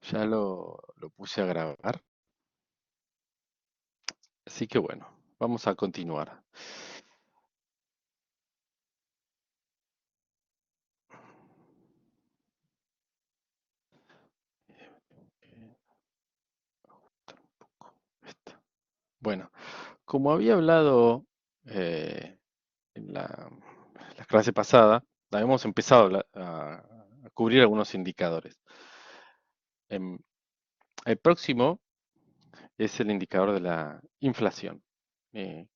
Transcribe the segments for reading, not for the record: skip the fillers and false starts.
Ya lo puse a grabar. Así que bueno, vamos a continuar. Esto. Bueno, como había hablado en la clase pasada, habíamos empezado a cubrir algunos indicadores. Em, el próximo es el indicador de la inflación.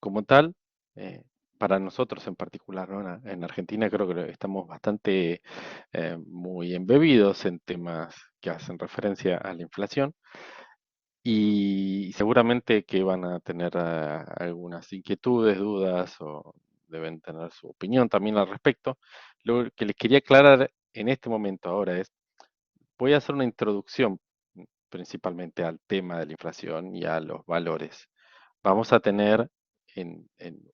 Como tal, eh, para nosotros en particular, ¿no? En Argentina creo que estamos bastante muy embebidos en temas que hacen referencia a la inflación y seguramente que van a tener algunas inquietudes, dudas o deben tener su opinión también al respecto. Lo que les quería aclarar en este momento ahora es, voy a hacer una introducción principalmente al tema de la inflación y a los valores. Vamos a tener en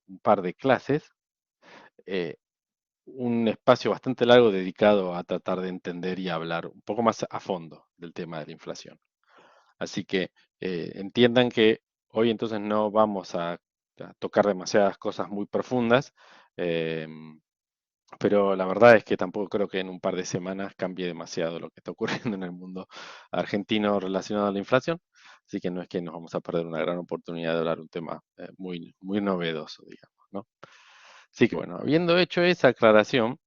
un par de clases eh, un espacio bastante largo dedicado a tratar de entender y hablar un poco más a fondo del tema de la inflación. Así que entiendan que hoy entonces no vamos a tocar demasiadas cosas muy profundas, em, pero la verdad es que tampoco creo que en un par de semanas cambie demasiado lo que está ocurriendo en el mundo argentino relacionado a la inflación. Así que no es que nos vamos a perder una gran oportunidad de hablar un tema muy novedoso, digamos, ¿no? Así que bueno, habiendo hecho esa aclaración,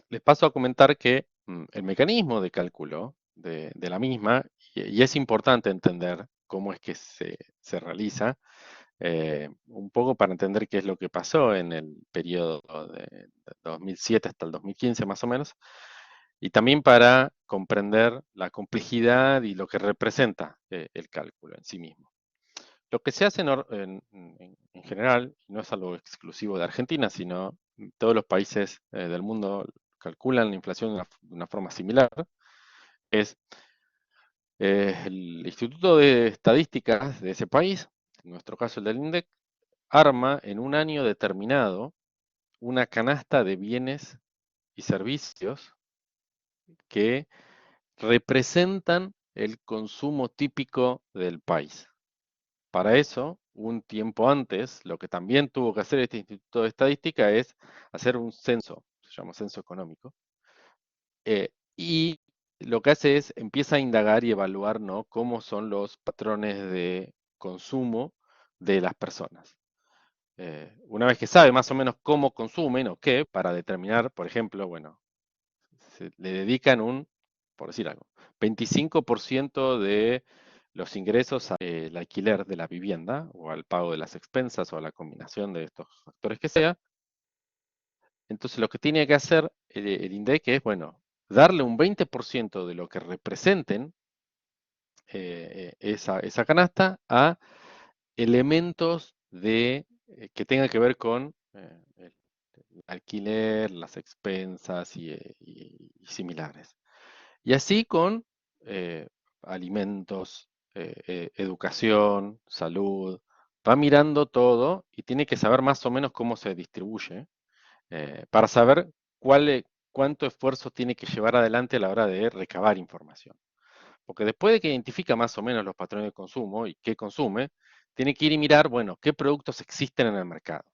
les paso a comentar que el mecanismo de cálculo de la misma, y es importante entender cómo es que se realiza, un poco para entender qué es lo que pasó en el periodo de 2007 hasta el 2015 más o menos, y también para comprender la complejidad y lo que representa el cálculo en sí mismo. Lo que se hace en general, y no es algo exclusivo de Argentina, sino todos los países del mundo calculan la inflación de una forma similar, es el Instituto de Estadísticas de ese país, en nuestro caso el del INDEC, arma en un año determinado una canasta de bienes y servicios que representan el consumo típico del país. Para eso, un tiempo antes, lo que también tuvo que hacer este Instituto de Estadística es hacer un censo, se llama censo económico, y lo que hace es empieza a indagar y evaluar, ¿no? Cómo son los patrones de consumo de las personas. Una vez que sabe más o menos cómo consumen o qué, para determinar, por ejemplo, bueno, le dedican por decir algo, 25% de los ingresos al alquiler de la vivienda o al pago de las expensas o a la combinación de estos factores que sea. Entonces lo que tiene que hacer el INDEC es, bueno, darle un 20% de lo que representen esa canasta a elementos que tengan que ver con el alquiler, las expensas y similares. Y así con eh, alimentos, educación, salud, va mirando todo y tiene que saber más o menos cómo se distribuye para saber cuánto esfuerzo tiene que llevar adelante a la hora de recabar información. Porque después de que identifica más o menos los patrones de consumo y qué consume, tiene que ir y mirar, bueno, qué productos existen en el mercado.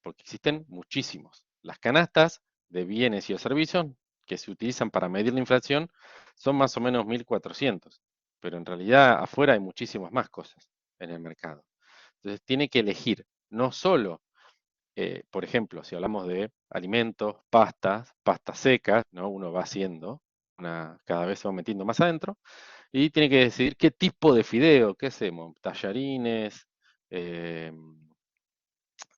Porque existen muchísimos. Las canastas de bienes y de servicios que se utilizan para medir la inflación son más o menos 1.400. Pero en realidad afuera hay muchísimas más cosas en el mercado. Entonces tiene que elegir no solo por ejemplo, si hablamos de alimentos, pastas secas, ¿no? Uno va haciendo, cada vez se va metiendo más adentro, y tiene que decidir qué tipo de fideo, qué hacemos, tallarines, eh,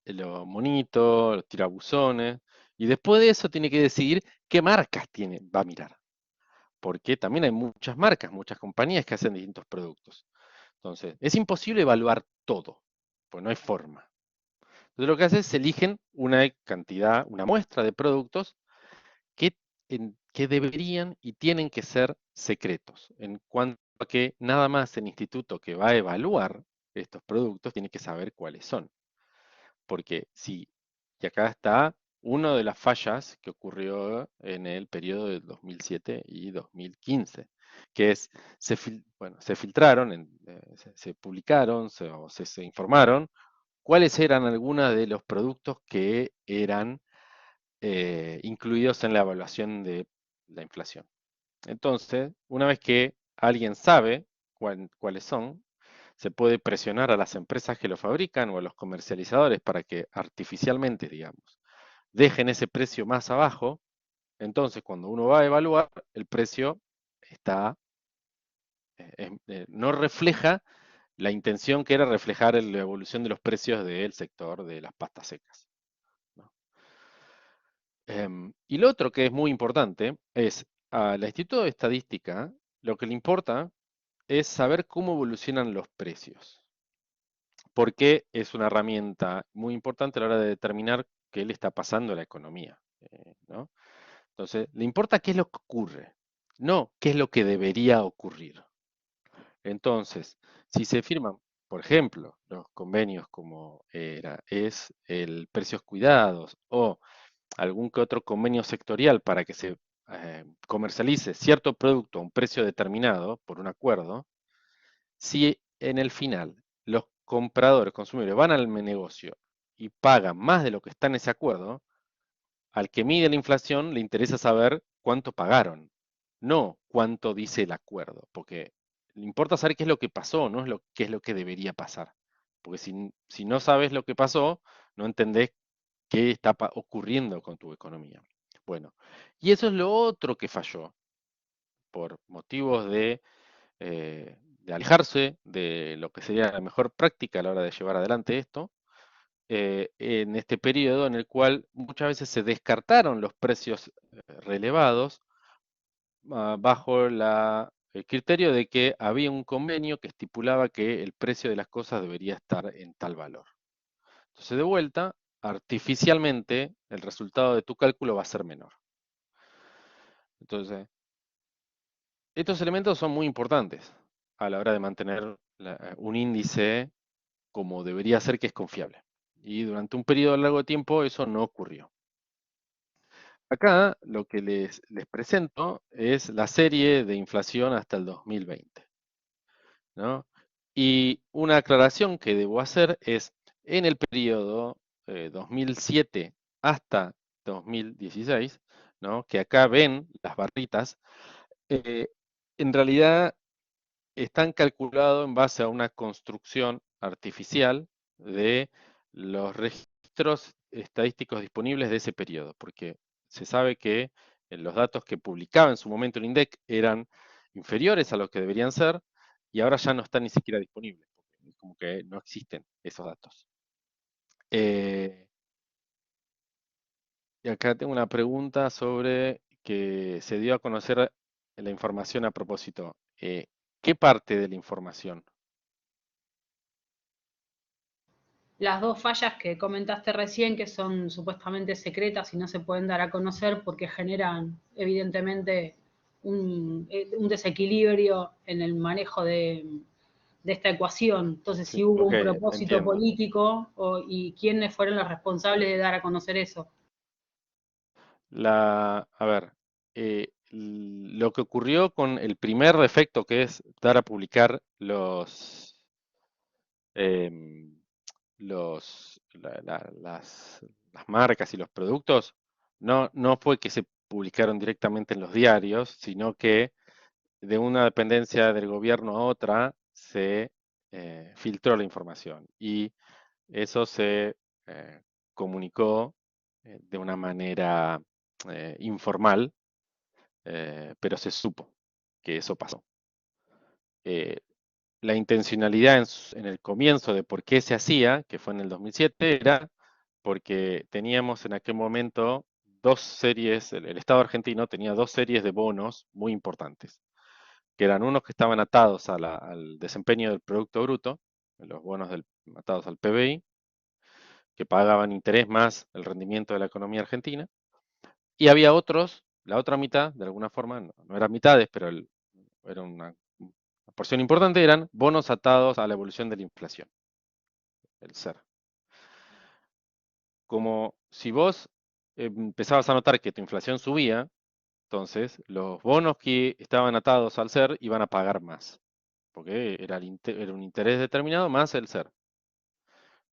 los monitos, los tirabuzones, y después de eso tiene que decidir qué marcas va a mirar, porque también hay muchas marcas, muchas compañías que hacen distintos productos. Entonces, es imposible evaluar todo, pues no hay forma. Entonces lo que hace es se eligen una cantidad, una muestra de productos que, que deberían y tienen que ser secretos, en cuanto a que nada más el instituto que va a evaluar estos productos tiene que saber cuáles son. Porque si, y acá está una de las fallas que ocurrió en el periodo de 2007 y 2015. que es, bueno, se filtraron, se publicaron, o se informaron cuáles eran algunos de los productos que eran incluidos en la evaluación de la inflación. Entonces, una vez que alguien sabe cuáles son, se puede presionar a las empresas que lo fabrican o a los comercializadores para que artificialmente, digamos, dejen ese precio más abajo. Entonces, cuando uno va a evaluar, el precio está, no refleja la intención que era reflejar la evolución de los precios del sector de las pastas secas, ¿no? Y lo otro que es muy importante es, al Instituto de Estadística, lo que le importa es saber cómo evolucionan los precios, porque es una herramienta muy importante a la hora de determinar qué le está pasando a la economía, ¿no? Entonces, le importa qué es lo que ocurre, no qué es lo que debería ocurrir. Entonces, si se firman, por ejemplo, los convenios como es el precios cuidados o algún que otro convenio sectorial para que se comercialice cierto producto a un precio determinado por un acuerdo, si en el final los compradores, consumidores van al negocio y pagan más de lo que está en ese acuerdo, al que mide la inflación le interesa saber cuánto pagaron, no cuánto dice el acuerdo, porque le importa saber qué es lo que pasó, no es qué es lo que debería pasar. Porque si no sabes lo que pasó, no entendés qué está ocurriendo con tu economía. Bueno, y eso es lo otro que falló, por motivos de alejarse de lo que sería la mejor práctica a la hora de llevar adelante esto, en este periodo en el cual muchas veces se descartaron los precios relevados bajo el criterio de que había un convenio que estipulaba que el precio de las cosas debería estar en tal valor. Entonces, de vuelta, artificialmente, el resultado de tu cálculo va a ser menor. Entonces, estos elementos son muy importantes a la hora de mantener un índice como debería ser, que es confiable. Y durante un periodo largo de tiempo eso no ocurrió. Acá lo que les presento es la serie de inflación hasta el 2020, ¿no? Y una aclaración que debo hacer es, en el periodo 2007 hasta 2016, ¿no? Que acá ven las barritas, eh, en realidad están calculados en base a una construcción artificial de los registros estadísticos disponibles de ese periodo, porque se sabe que los datos que publicaba en su momento el INDEC eran inferiores a lo que deberían ser y ahora ya no están ni siquiera disponibles, porque es como que no existen esos datos. Eh, y acá tengo una pregunta sobre que se dio a conocer la información a propósito. ¿Qué parte de la información? Las dos fallas que comentaste recién, que son supuestamente secretas y no se pueden dar a conocer porque generan evidentemente un desequilibrio en el manejo de esta ecuación. Entonces, Sí, si hubo ok, un propósito entiendo. político y quiénes fueron los responsables de dar a conocer eso. A ver, lo que ocurrió con el primer defecto, que es dar a publicar em, las marcas y los productos, no fue que se publicaron directamente en los diarios, sino que de una dependencia del gobierno a otra se filtró la información y eso se comunicó de una manera informal, pero se supo que eso pasó. Eh, la intencionalidad en el comienzo de por qué se hacía, que fue en el 2007, era porque teníamos en aquel momento dos series, el Estado argentino tenía dos series de bonos muy importantes, que eran unos que estaban atados al desempeño del Producto Bruto, los bonos atados al PBI, que pagaban interés más el rendimiento de la economía argentina, y había otros, la otra mitad, de alguna forma, no eran mitades, pero era una porción importante, eran bonos atados a la evolución de la inflación, el SER. Como si vos empezabas a notar que tu inflación subía, Entonces, los bonos que estaban atados al SER iban a pagar más, porque era un interés determinado más el SER.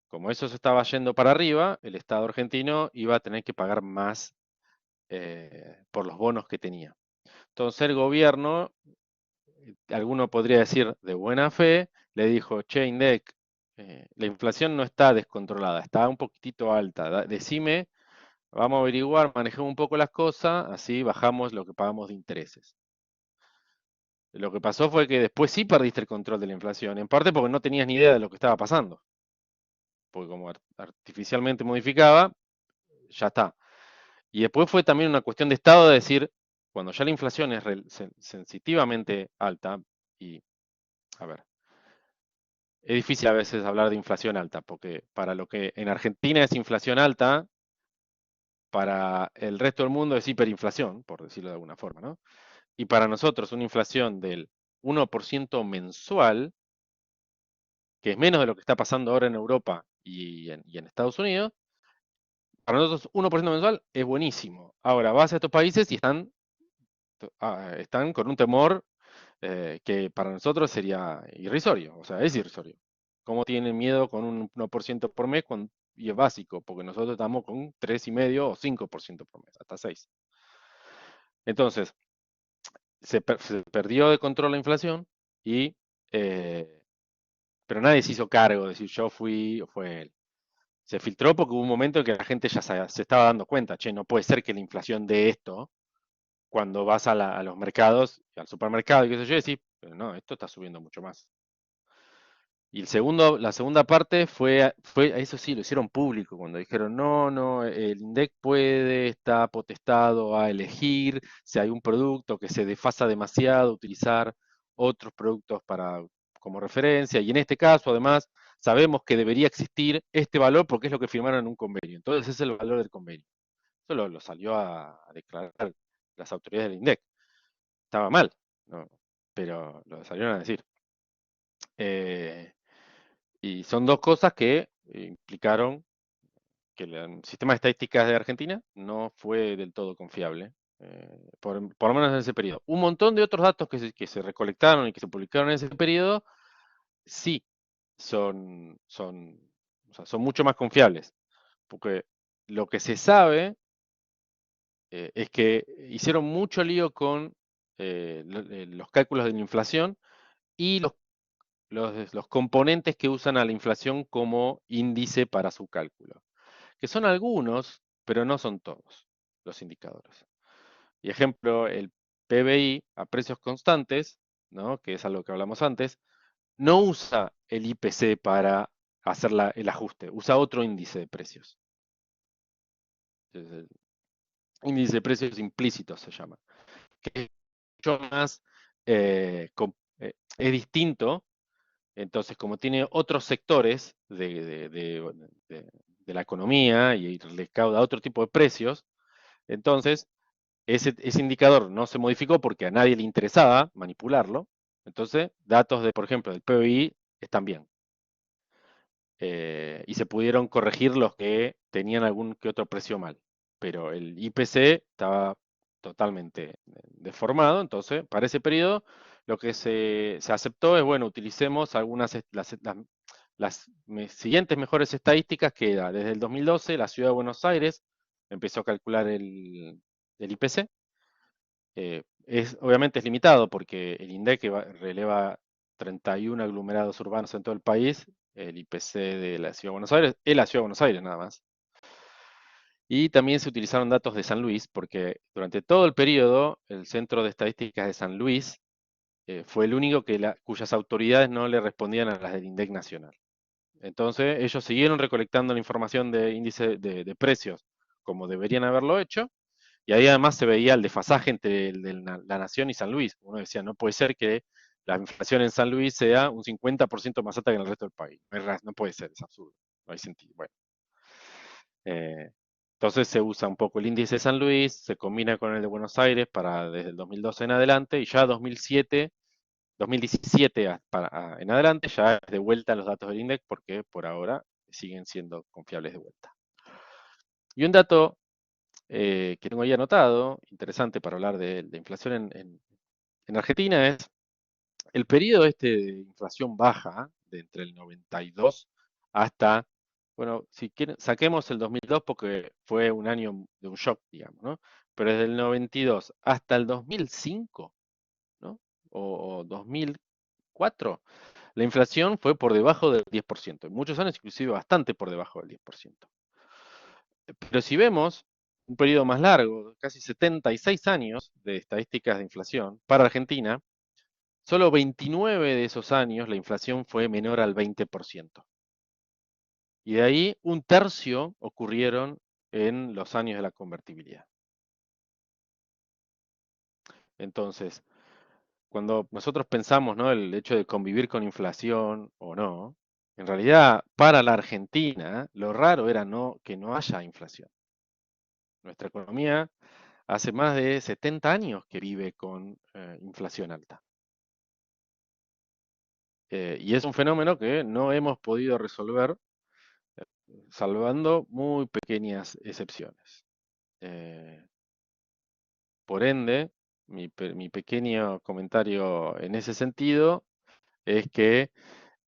Como eso se estaba yendo para arriba, el Estado argentino iba a tener que pagar más por los bonos que tenía. Entonces el gobierno, alguno podría decir de buena fe, le dijo, che, INDEC, la inflación no está descontrolada, está un poquitito alta. Decime, vamos a averiguar, manejemos un poco las cosas, así bajamos lo que pagamos de intereses. Lo que pasó fue que después sí perdiste el control de la inflación, en parte porque no tenías ni idea de lo que estaba pasando, porque como artificialmente modificaba, ya está. Y después fue también una cuestión de Estado de decir, cuando ya la inflación es sensitivamente alta, y a ver, es difícil a veces hablar de inflación alta, porque para lo que en Argentina es inflación alta, para el resto del mundo es hiperinflación, por decirlo de alguna forma, ¿no? Y para nosotros una inflación del 1% mensual, que es menos de lo que está pasando ahora en Europa y en Estados Unidos, para nosotros 1% mensual es buenísimo. Ahora vas a estos países y están con un temor que para nosotros sería irrisorio, o sea, es irrisorio. ¿Cómo tienen miedo con un 1% por mes? Y es básico, porque nosotros estamos con 3,5 o 5% por mes, hasta 6. Entonces, se perdió de control la inflación, y, eh, pero nadie se hizo cargo de decir yo fui o fue él. Se filtró porque hubo un momento en que la gente ya se estaba dando cuenta, che, no puede ser que la inflación de esto, cuando vas a los mercados, al supermercado y qué sé yo, decís, pero no, esto está subiendo mucho más. Y la segunda parte eso sí, lo hicieron público, cuando dijeron, no, no, el INDEC está potestado a elegir si hay un producto que se desfasa demasiado, utilizar otros productos como referencia, y en este caso, además, sabemos que debería existir este valor porque es lo que firmaron en un convenio. Entonces, ese es el valor del convenio. Eso lo salió a declarar las autoridades del INDEC. Estaba mal, ¿no? Pero lo salieron a decir. Eh, y son dos cosas que implicaron que el sistema de estadísticas de Argentina no fue del todo confiable, por lo menos en ese periodo. Un montón de otros datos que se recolectaron y que se publicaron en ese periodo, sí, o sea, son mucho más confiables, porque lo que se sabe es que hicieron mucho lío con los cálculos de la inflación y los componentes que usan a la inflación como índice para su cálculo, que son algunos, pero no son todos los indicadores. Y ejemplo, el PBI a precios constantes, ¿no? Que es algo que hablamos antes, no usa el IPC para hacer el ajuste, usa otro índice de precios. El índice de precios implícitos se llama, que es mucho más, es distinto. Entonces, como tiene otros sectores de la economía y recauda otro tipo de precios, entonces ese indicador no se modificó porque a nadie le interesaba manipularlo. Entonces, datos por ejemplo, del PBI están bien. Y se pudieron corregir los que tenían algún que otro precio mal. Pero el IPC estaba totalmente deformado. Entonces, para ese periodo, lo que se aceptó es, bueno, utilicemos las siguientes mejores estadísticas, que era desde el 2012, la ciudad de Buenos Aires empezó a calcular el IPC. Obviamente es limitado porque el INDEC releva 31 aglomerados urbanos en todo el país. El IPC de la Ciudad de Buenos Aires es la Ciudad de Buenos Aires nada más. Y también se utilizaron datos de San Luis porque durante todo el periodo el Centro de Estadísticas de San Luis fue el único cuyas autoridades no le respondían a las del INDEC nacional. Entonces ellos siguieron recolectando la información de índice de precios como deberían haberlo hecho, y ahí además se veía el desfasaje entre la Nación y San Luis. Uno decía, no puede ser que la inflación en San Luis sea un 50% más alta que en el resto del país. No puede ser, es absurdo. No hay sentido. Bueno, eh, entonces se usa un poco el índice de San Luis, se combina con el de Buenos Aires desde el 2012 en adelante, y ya 2017 en adelante ya es de vuelta los datos del INDEC, porque por ahora siguen siendo confiables de vuelta. Y un dato que tengo ahí anotado, interesante para hablar de inflación en Argentina, es el periodo este de inflación baja, de entre el 92 hasta, bueno, si quieren, saquemos el 2002 porque fue un año de un shock, digamos, ¿no? Pero desde el 92 hasta el 2005, ¿no? O 2004, la inflación fue por debajo del 10%, en muchos años inclusive bastante por debajo del 10%. Pero si vemos un periodo más largo, casi 76 años de estadísticas de inflación para Argentina, solo 29 de esos años la inflación fue menor al 20%. Y de ahí un tercio ocurrieron en los años de la convertibilidad. Entonces, cuando nosotros pensamos, ¿no?, el hecho de convivir con inflación o no, en realidad para la Argentina lo raro era que no haya inflación. Nuestra economía hace más de 70 años que vive con inflación alta. Y es un fenómeno que no hemos podido resolver, salvando muy pequeñas excepciones. Eh, por ende, mi pequeño comentario en ese sentido es que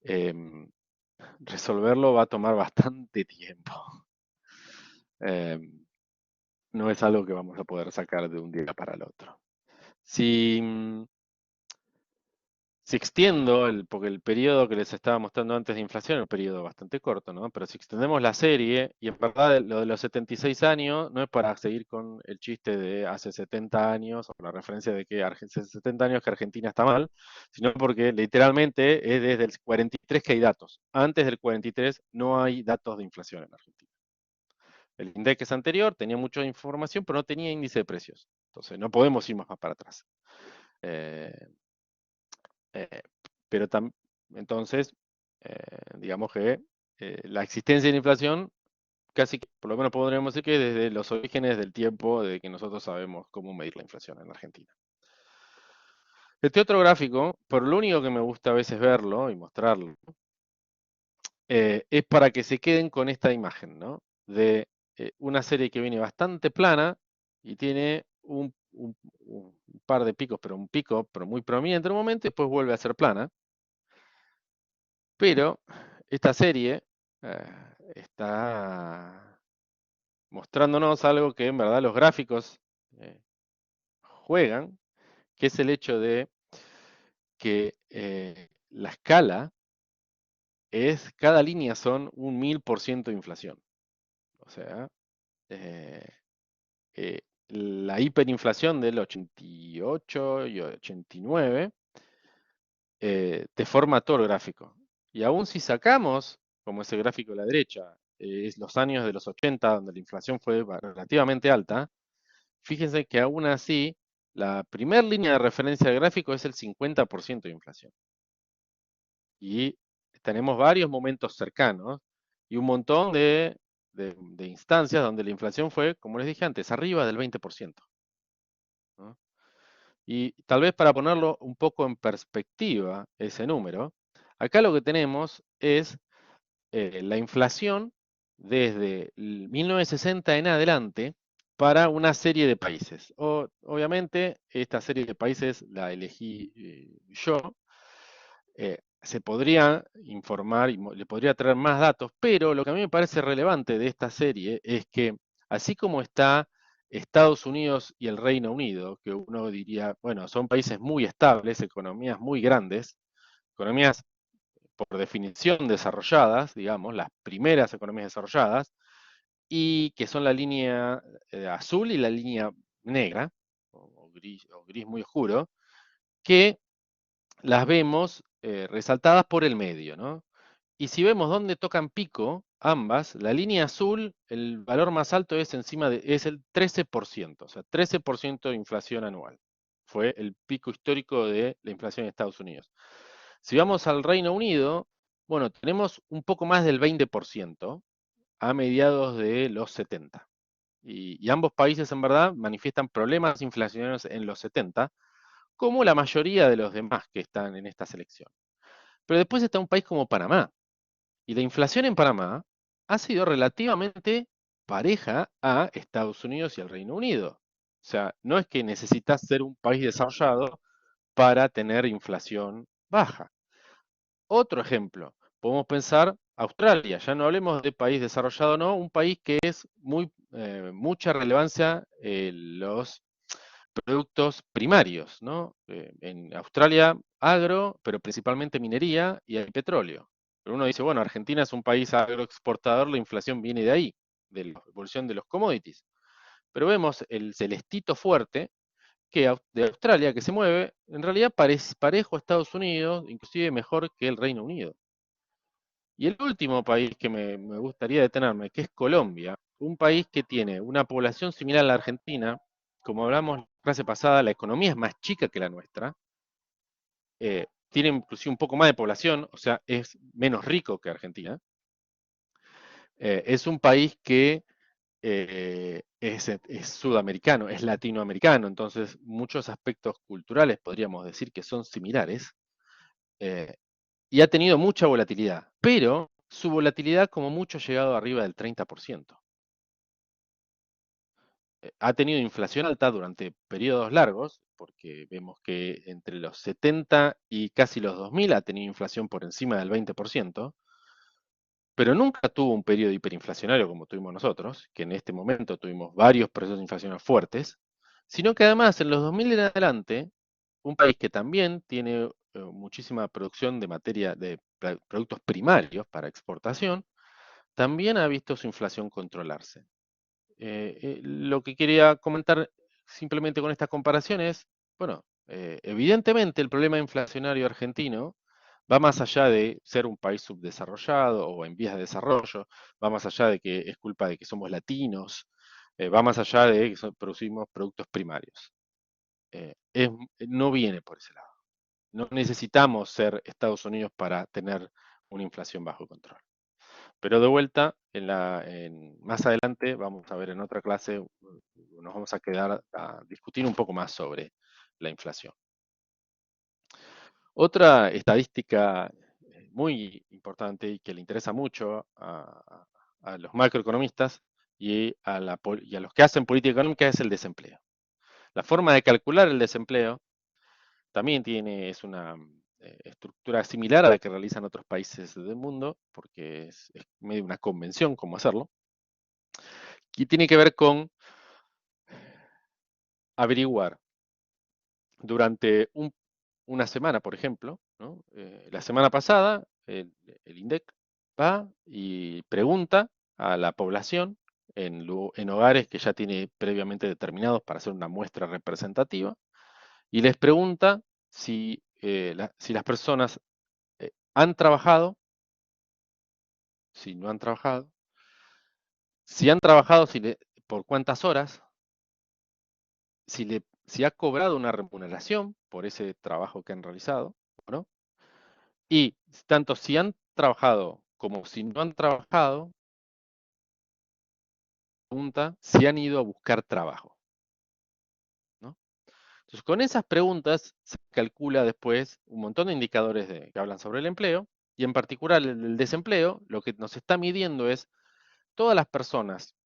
em, resolverlo va a tomar bastante tiempo. Em, no es algo que vamos a poder sacar de un día para el otro. Si, Si extiendo, porque el periodo que les estaba mostrando antes de inflación era un periodo bastante corto, ¿no? Pero si extendemos la serie, y en verdad lo de los 76 años no es para seguir con el chiste de hace 70 años, o la referencia de que hace 70 años que Argentina está mal, sino porque literalmente es desde el 43 que hay datos. Antes del 43 no hay datos de inflación en Argentina. El INDEC anterior tenía mucha información, pero no tenía índice de precios. Entonces no podemos ir más para atrás. Eh, Eh, pero entonces, digamos que la existencia de la inflación, casi que, por lo menos podríamos decir que desde los orígenes del tiempo de que nosotros sabemos cómo medir la inflación en Argentina. Este otro gráfico, por lo único que me gusta a veces verlo y mostrarlo, es para que se queden con esta imagen, ¿no? De una serie que viene bastante plana y tiene un par de picos, pero un pico pero muy prominente en un momento y después vuelve a ser plana. Pero esta serie está mostrándonos algo que en verdad los gráficos eh, juegan, que es el hecho de que la escala cada línea son un 1000% de inflación. O sea, eh, la hiperinflación del 88 y 89 te forma todo el gráfico. Y aún si sacamos, como ese gráfico a la derecha, es los años de los 80, donde la inflación fue relativamente alta, fíjense que aún así, la primera línea de referencia del gráfico es el 50% de inflación. Y tenemos varios momentos cercanos y un montón de instancias donde la inflación fue, como les dije antes, arriba del 20%. ¿No? Y tal vez para ponerlo un poco en perspectiva, ese número, acá lo que tenemos es la inflación desde el 1960 en adelante para una serie de países. Obviamente, esta serie de países la elegí yo. Se podría informar y le podría traer más datos, pero lo que a mí me parece relevante de esta serie es que, así como está Estados Unidos y el Reino Unido, que uno diría, bueno, son países muy estables, economías muy grandes, economías por definición desarrolladas, digamos, las primeras economías desarrolladas, y que son la línea azul y la línea negra, o gris muy oscuro, que las vemos resaltadas por el medio, ¿no? Y si vemos dónde tocan pico, ambas, la línea azul, el valor más alto es es el 13%, o sea, 13% de inflación anual. Fue el pico histórico de la inflación en Estados Unidos. Si vamos al Reino Unido, bueno, tenemos un poco más del 20% a mediados de los 70. Y ambos países en verdad manifiestan problemas inflacionarios en los 70, como la mayoría de los demás que están en esta selección. Pero después está un país como Panamá. Y la inflación en Panamá ha sido relativamente pareja a Estados Unidos y al Reino Unido. O sea, no es que necesitas ser un país desarrollado para tener inflación baja. Otro ejemplo, podemos pensar Australia, ya no hablemos de país desarrollado, no, un país que es mucha relevancia los productos primarios, ¿no? En Australia, agro, pero principalmente minería y hay petróleo. Pero uno dice, bueno, Argentina es un país agroexportador, la inflación viene de ahí, de la evolución de los commodities. Pero vemos el celestito fuerte de Australia que se mueve, en realidad parejo a Estados Unidos, inclusive mejor que el Reino Unido. Y el último país que me gustaría detenerme, que es Colombia, un país que tiene una población similar a la Argentina, como hablamos la clase pasada, la economía es más chica que la nuestra, tiene inclusive un poco más de población, o sea, es menos rico que Argentina. Es un país que es sudamericano, es latinoamericano, entonces muchos aspectos culturales podríamos decir que son similares. eh, y ha tenido mucha volatilidad, pero su volatilidad como mucho ha llegado arriba del 30%. Ha tenido inflación alta durante periodos largos, porque vemos que entre los 70 y casi los 2000 ha tenido inflación por encima del 20%, pero nunca tuvo un periodo hiperinflacionario como tuvimos nosotros, que en este momento tuvimos varios procesos inflacionarios fuertes, sino que además en los 2000 en adelante, un país que también tiene muchísima producción de materia de productos primarios para exportación, también ha visto su inflación controlarse. Lo que quería comentar simplemente con esta comparación es, bueno, evidentemente el problema inflacionario argentino va más allá de ser un país subdesarrollado o en vías de desarrollo, va más allá de que es culpa de que somos latinos, va más allá de que producimos productos primarios. No viene por ese lado. No necesitamos ser Estados Unidos para tener una inflación bajo control. Pero de vuelta, más adelante vamos a ver en otra clase, nos vamos a quedar a discutir un poco más sobre la inflación. Otra estadística muy importante y que le interesa mucho a los macroeconomistas y a los que hacen política económica es el desempleo. La forma de calcular el desempleo también es una estructura similar a la que realizan otros países del mundo, porque es medio una convención cómo hacerlo, y tiene que ver con averiguar durante una semana, por ejemplo, ¿no? La semana pasada, el INDEC va y pregunta a la población en hogares que ya tiene previamente determinados para hacer una muestra representativa, y les pregunta si las personas han trabajado, si no han trabajado, si han trabajado, por cuántas horas, si ha cobrado una remuneración por ese trabajo que han realizado, ¿no? Y tanto si han trabajado como si no han trabajado, pregunta si han ido a buscar trabajo, ¿no? Entonces, con esas preguntas se calcula después un montón de indicadores que hablan sobre el empleo, y en particular el desempleo, lo que nos está midiendo es todas las personas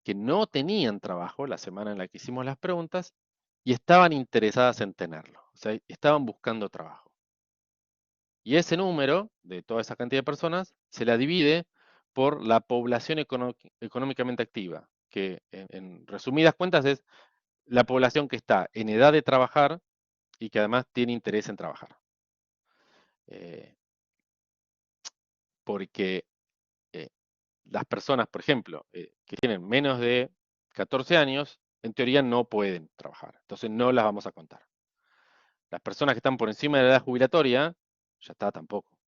que no tenían trabajo la semana en la que hicimos las preguntas y estaban interesadas en tenerlo, o sea, estaban buscando trabajo. Y ese número de toda esa cantidad de personas se la divide por la población económicamente activa, que en resumidas cuentas es la población que está en edad de trabajar y que además tiene interés en trabajar. Eh, porque eh, las personas, por ejemplo, que tienen menos de 14 años, en teoría no pueden trabajar, entonces no las vamos a contar. Las personas que están por encima de la edad jubilatoria, ya está tampoco,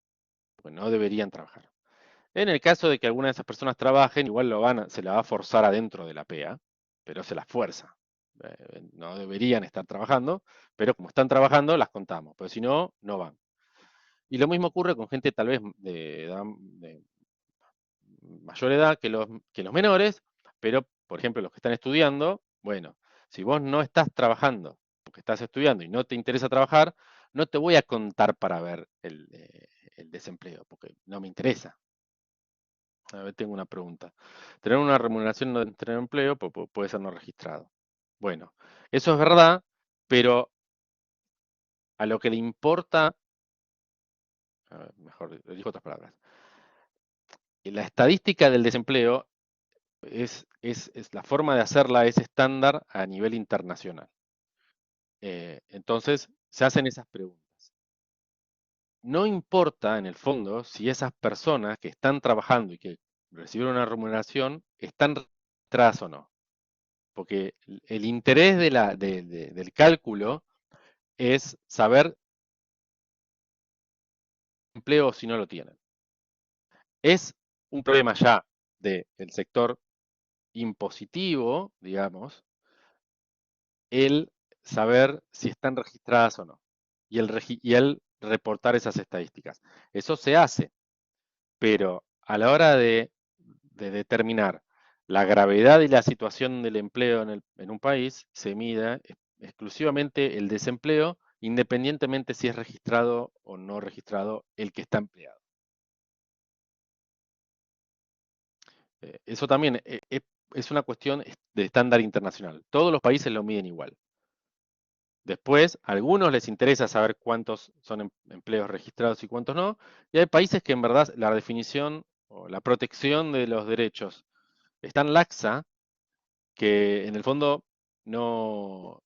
porque no deberían trabajar. En el caso de que alguna de esas personas trabajen, igual se la va a forzar adentro de la PEA, pero se las fuerza. No deberían estar trabajando, pero como están trabajando, las contamos, pero si no, no van. Y lo mismo ocurre con gente tal vez de mayor edad que los menores, pero por ejemplo los que están estudiando, bueno, si vos no estás trabajando porque estás estudiando y no te interesa trabajar, no te voy a contar para ver el desempleo, porque no me interesa. A ver, tengo una pregunta. Tener una remuneración no tener empleo puede ser no registrado. Bueno, eso es verdad, pero a lo que le importa, a ver, mejor digo otras palabras, la estadística del desempleo es la forma de hacerla es estándar a nivel internacional. Entonces, se hacen esas preguntas. No importa, en el fondo, si esas personas que están trabajando y que recibieron una remuneración están registradas o no. Porque el interés del cálculo es saber empleo si no lo tienen. Es un problema ya del sector impositivo, digamos, el saber si están registradas o no y el reportar esas estadísticas. Eso se hace, pero a la hora de determinar la gravedad y la situación del empleo en un país, se mide exclusivamente el desempleo, independientemente si es registrado o no registrado el que está empleado. Eso también es una cuestión de estándar internacional. Todos los países lo miden igual. Después, a algunos les interesa saber cuántos son empleos registrados y cuántos no, y hay países que en verdad la definición o la protección de los derechos es tan laxa que en el fondo no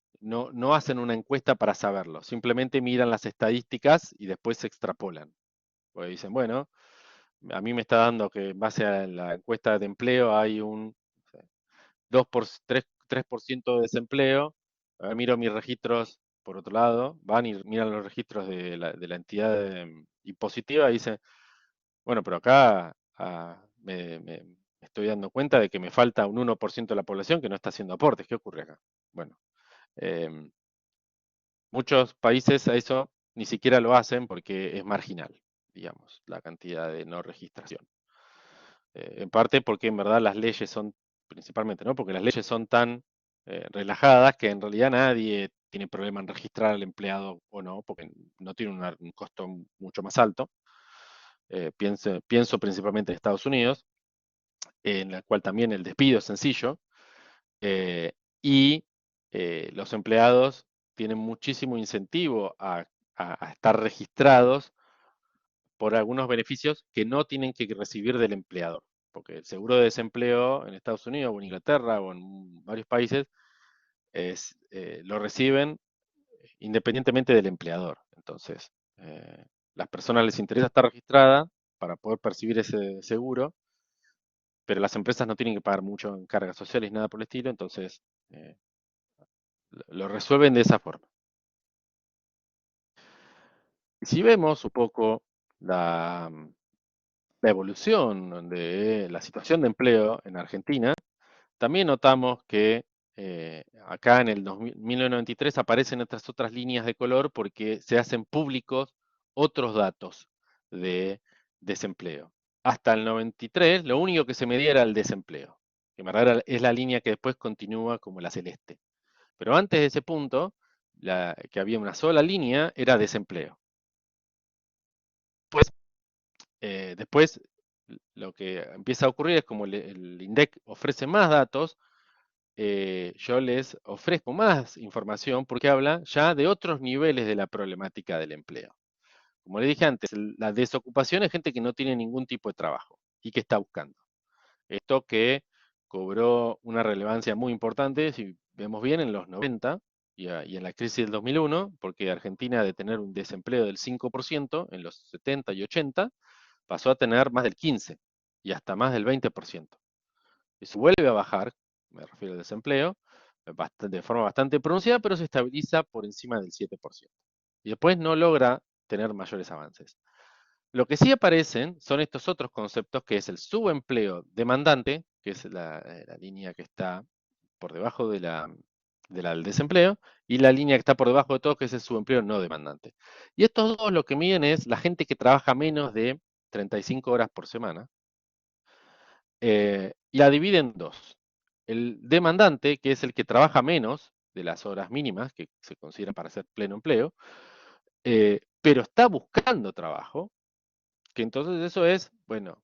hacen una encuesta para saberlo, simplemente miran las estadísticas y después se extrapolan. Porque dicen, bueno, a mí me está dando que en base a la encuesta de empleo hay un 3% de desempleo. Miro mis registros por otro lado, van y miran los registros de la entidad impositiva y dicen, bueno, pero acá me estoy dando cuenta de que me falta un 1% de la población que no está haciendo aportes. ¿Qué ocurre acá? Bueno, em, muchos países a eso ni siquiera lo hacen porque es marginal, digamos, la cantidad de no registración. En parte porque en verdad las leyes son, principalmente, ¿no? Porque las leyes son tan relajadas que en realidad nadie tiene problema en registrar al empleado o no, porque no tiene un costo mucho más alto. Pienso principalmente en Estados Unidos, en la cual también el despido es sencillo, eh, y los empleados tienen muchísimo incentivo a estar registrados por algunos beneficios que no tienen que recibir del empleador. Porque el seguro de desempleo en Estados Unidos o en Inglaterra o en varios países lo reciben independientemente del empleador. Entonces, las personas les interesa estar registrada para poder percibir ese seguro, pero las empresas no tienen que pagar mucho en cargas sociales, nada por el estilo, entonces eh, lo resuelven de esa forma. Y si vemos un poco la evolución de la situación de empleo en Argentina, también notamos que acá en el 1993 aparecen estas otras líneas de color porque se hacen públicos otros datos de desempleo. Hasta el 93 lo único que se medía era el desempleo, que en verdad es la línea que después continúa como la celeste. Pero antes de ese punto, que había una sola línea, era desempleo. Pues, después lo que empieza a ocurrir es como el INDEC ofrece más datos, yo les ofrezco más información porque habla ya de otros niveles de la problemática del empleo. Como le dije antes, la desocupación es gente que no tiene ningún tipo de trabajo y que está buscando. Esto que cobró una relevancia muy importante, si vemos bien, en los 90 y en la crisis del 2001, porque Argentina de tener un desempleo del 5% en los 70 y 80, pasó a tener más del 15% y hasta más del 20%. Eso vuelve a bajar, me refiero al desempleo, de forma bastante pronunciada, pero se estabiliza por encima del 7%. Y después no logra tener mayores avances. Lo que sí aparecen son estos otros conceptos, que es el subempleo demandante, que es la línea que está por debajo de la del desempleo, y la línea que está por debajo de todo, que es el subempleo no demandante. Y estos dos lo que miden es la gente que trabaja menos de 35 horas por semana, y la divide en dos. El demandante, que es el que trabaja menos de las horas mínimas que se considera para hacer pleno empleo, pero está buscando trabajo, que entonces eso es, bueno,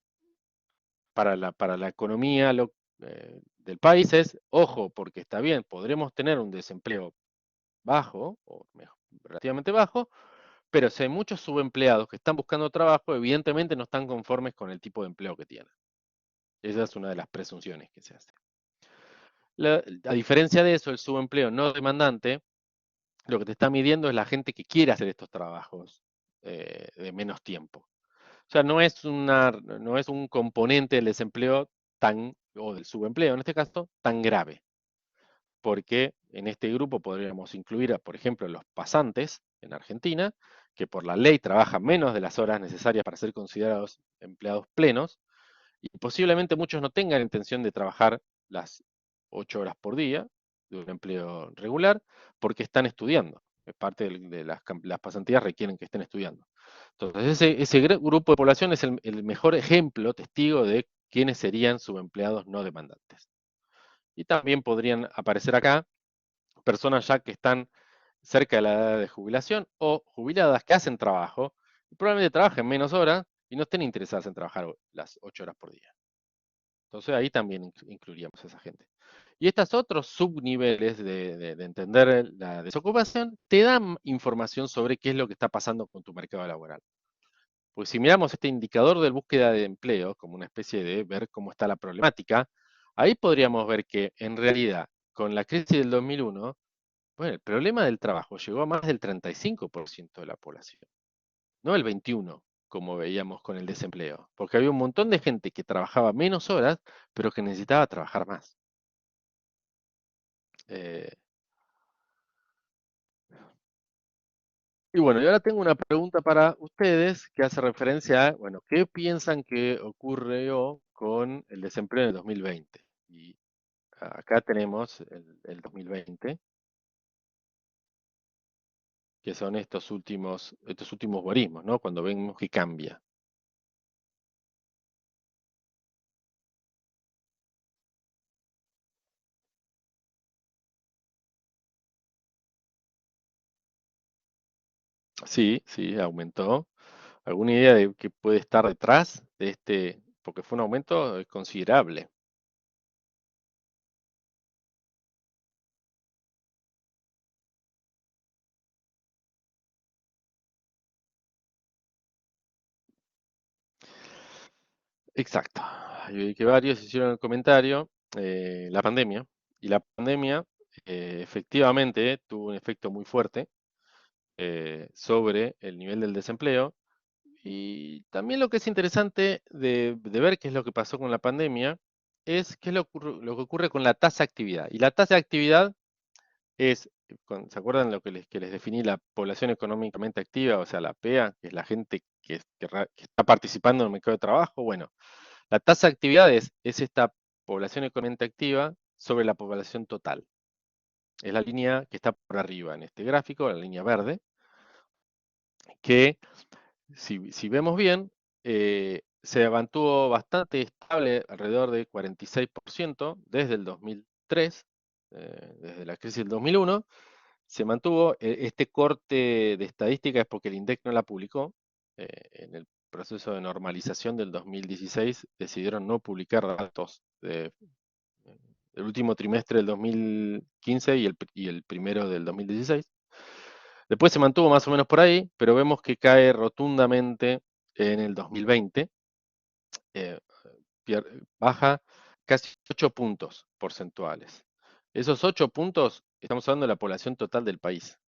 para la economía del país es, ojo, porque está bien, podremos tener un desempleo bajo, o relativamente bajo, pero si hay muchos subempleados que están buscando trabajo, evidentemente no están conformes con el tipo de empleo que tienen. Esa es una de las presunciones que se hace. A diferencia de eso, el subempleo no demandante, lo que te está midiendo es la gente que quiere hacer estos trabajos de menos tiempo. O sea, no es un componente del desempleo o del subempleo en este caso, tan grave, porque en este grupo podríamos incluir, por ejemplo, los pasantes en Argentina, que por la ley trabajan menos de las horas necesarias para ser considerados empleados plenos, y posiblemente muchos no tengan intención de trabajar las 8 horas por día de un empleo regular porque están estudiando. Es parte de las pasantías requieren que estén estudiando. Entonces, ese grupo de población es el mejor ejemplo, testigo de quiénes serían subempleados no demandantes. Y también podrían aparecer acá personas ya que están cerca de la edad de jubilación o jubiladas que hacen trabajo y probablemente trabajen menos horas y no estén interesadas en trabajar las 8 horas por día. Entonces ahí también incluiríamos a esa gente. Y estos otros subniveles de entender la desocupación te dan información sobre qué es lo que está pasando con tu mercado laboral. Porque si miramos este indicador de búsqueda de empleo como una especie de ver cómo está la problemática, ahí podríamos ver que en realidad con la crisis del 2001, bueno, el problema del trabajo llegó a más del 35% de la población, no el 21%, como veíamos con el desempleo, porque había un montón de gente que trabajaba menos horas, pero que necesitaba trabajar más. Eh, y bueno, y ahora tengo una pregunta para ustedes que hace referencia a, bueno, ¿qué piensan que ocurrió con el desempleo en el 2020? Y acá tenemos el 2020, que son estos últimos guarismos, ¿no? Cuando vemos que cambia. Sí, sí, aumentó. ¿Alguna idea de qué puede estar detrás de este? Porque fue un aumento considerable. Exacto. Yo vi que varios hicieron el comentario, la pandemia. Y la pandemia efectivamente tuvo un efecto muy fuerte sobre el nivel del desempleo. Y también lo que es interesante de ver qué es lo que pasó con la pandemia es qué es lo que ocurre con la tasa de actividad. Y la tasa de actividad es, ¿se acuerdan lo que les definí la población económicamente activa, o sea, la PEA, que es la gente que está participando en el mercado de trabajo? Bueno, la tasa de actividad es esta población económicamente activa sobre la población total. Es la línea que está por arriba en este gráfico, la línea verde, que si vemos bien, se mantuvo bastante estable, alrededor de 46% desde el 2003, desde la crisis del 2001. Se mantuvo este corte de estadística es porque el INDEC no la publicó. En el proceso de normalización del 2016 decidieron no publicar datos del último trimestre del 2015 y el primero del 2016. Después se mantuvo más o menos por ahí, pero vemos que cae rotundamente en el 2020. eh, Baja casi 8 puntos porcentuales. Esos 8 puntos, estamos hablando de la población total del país.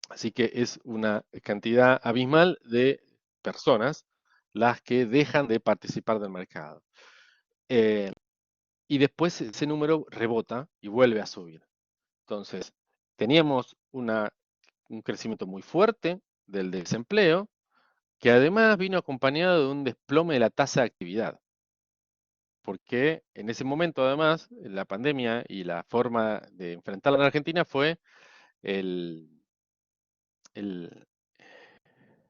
Así que es una cantidad abismal de personas las que dejan de participar del mercado. Eh, y después ese número rebota y vuelve a subir. Entonces, teníamos un crecimiento muy fuerte del desempleo, que además vino acompañado de un desplome de la tasa de actividad, porque en ese momento además la pandemia y la forma de enfrentarla en Argentina fue el, el,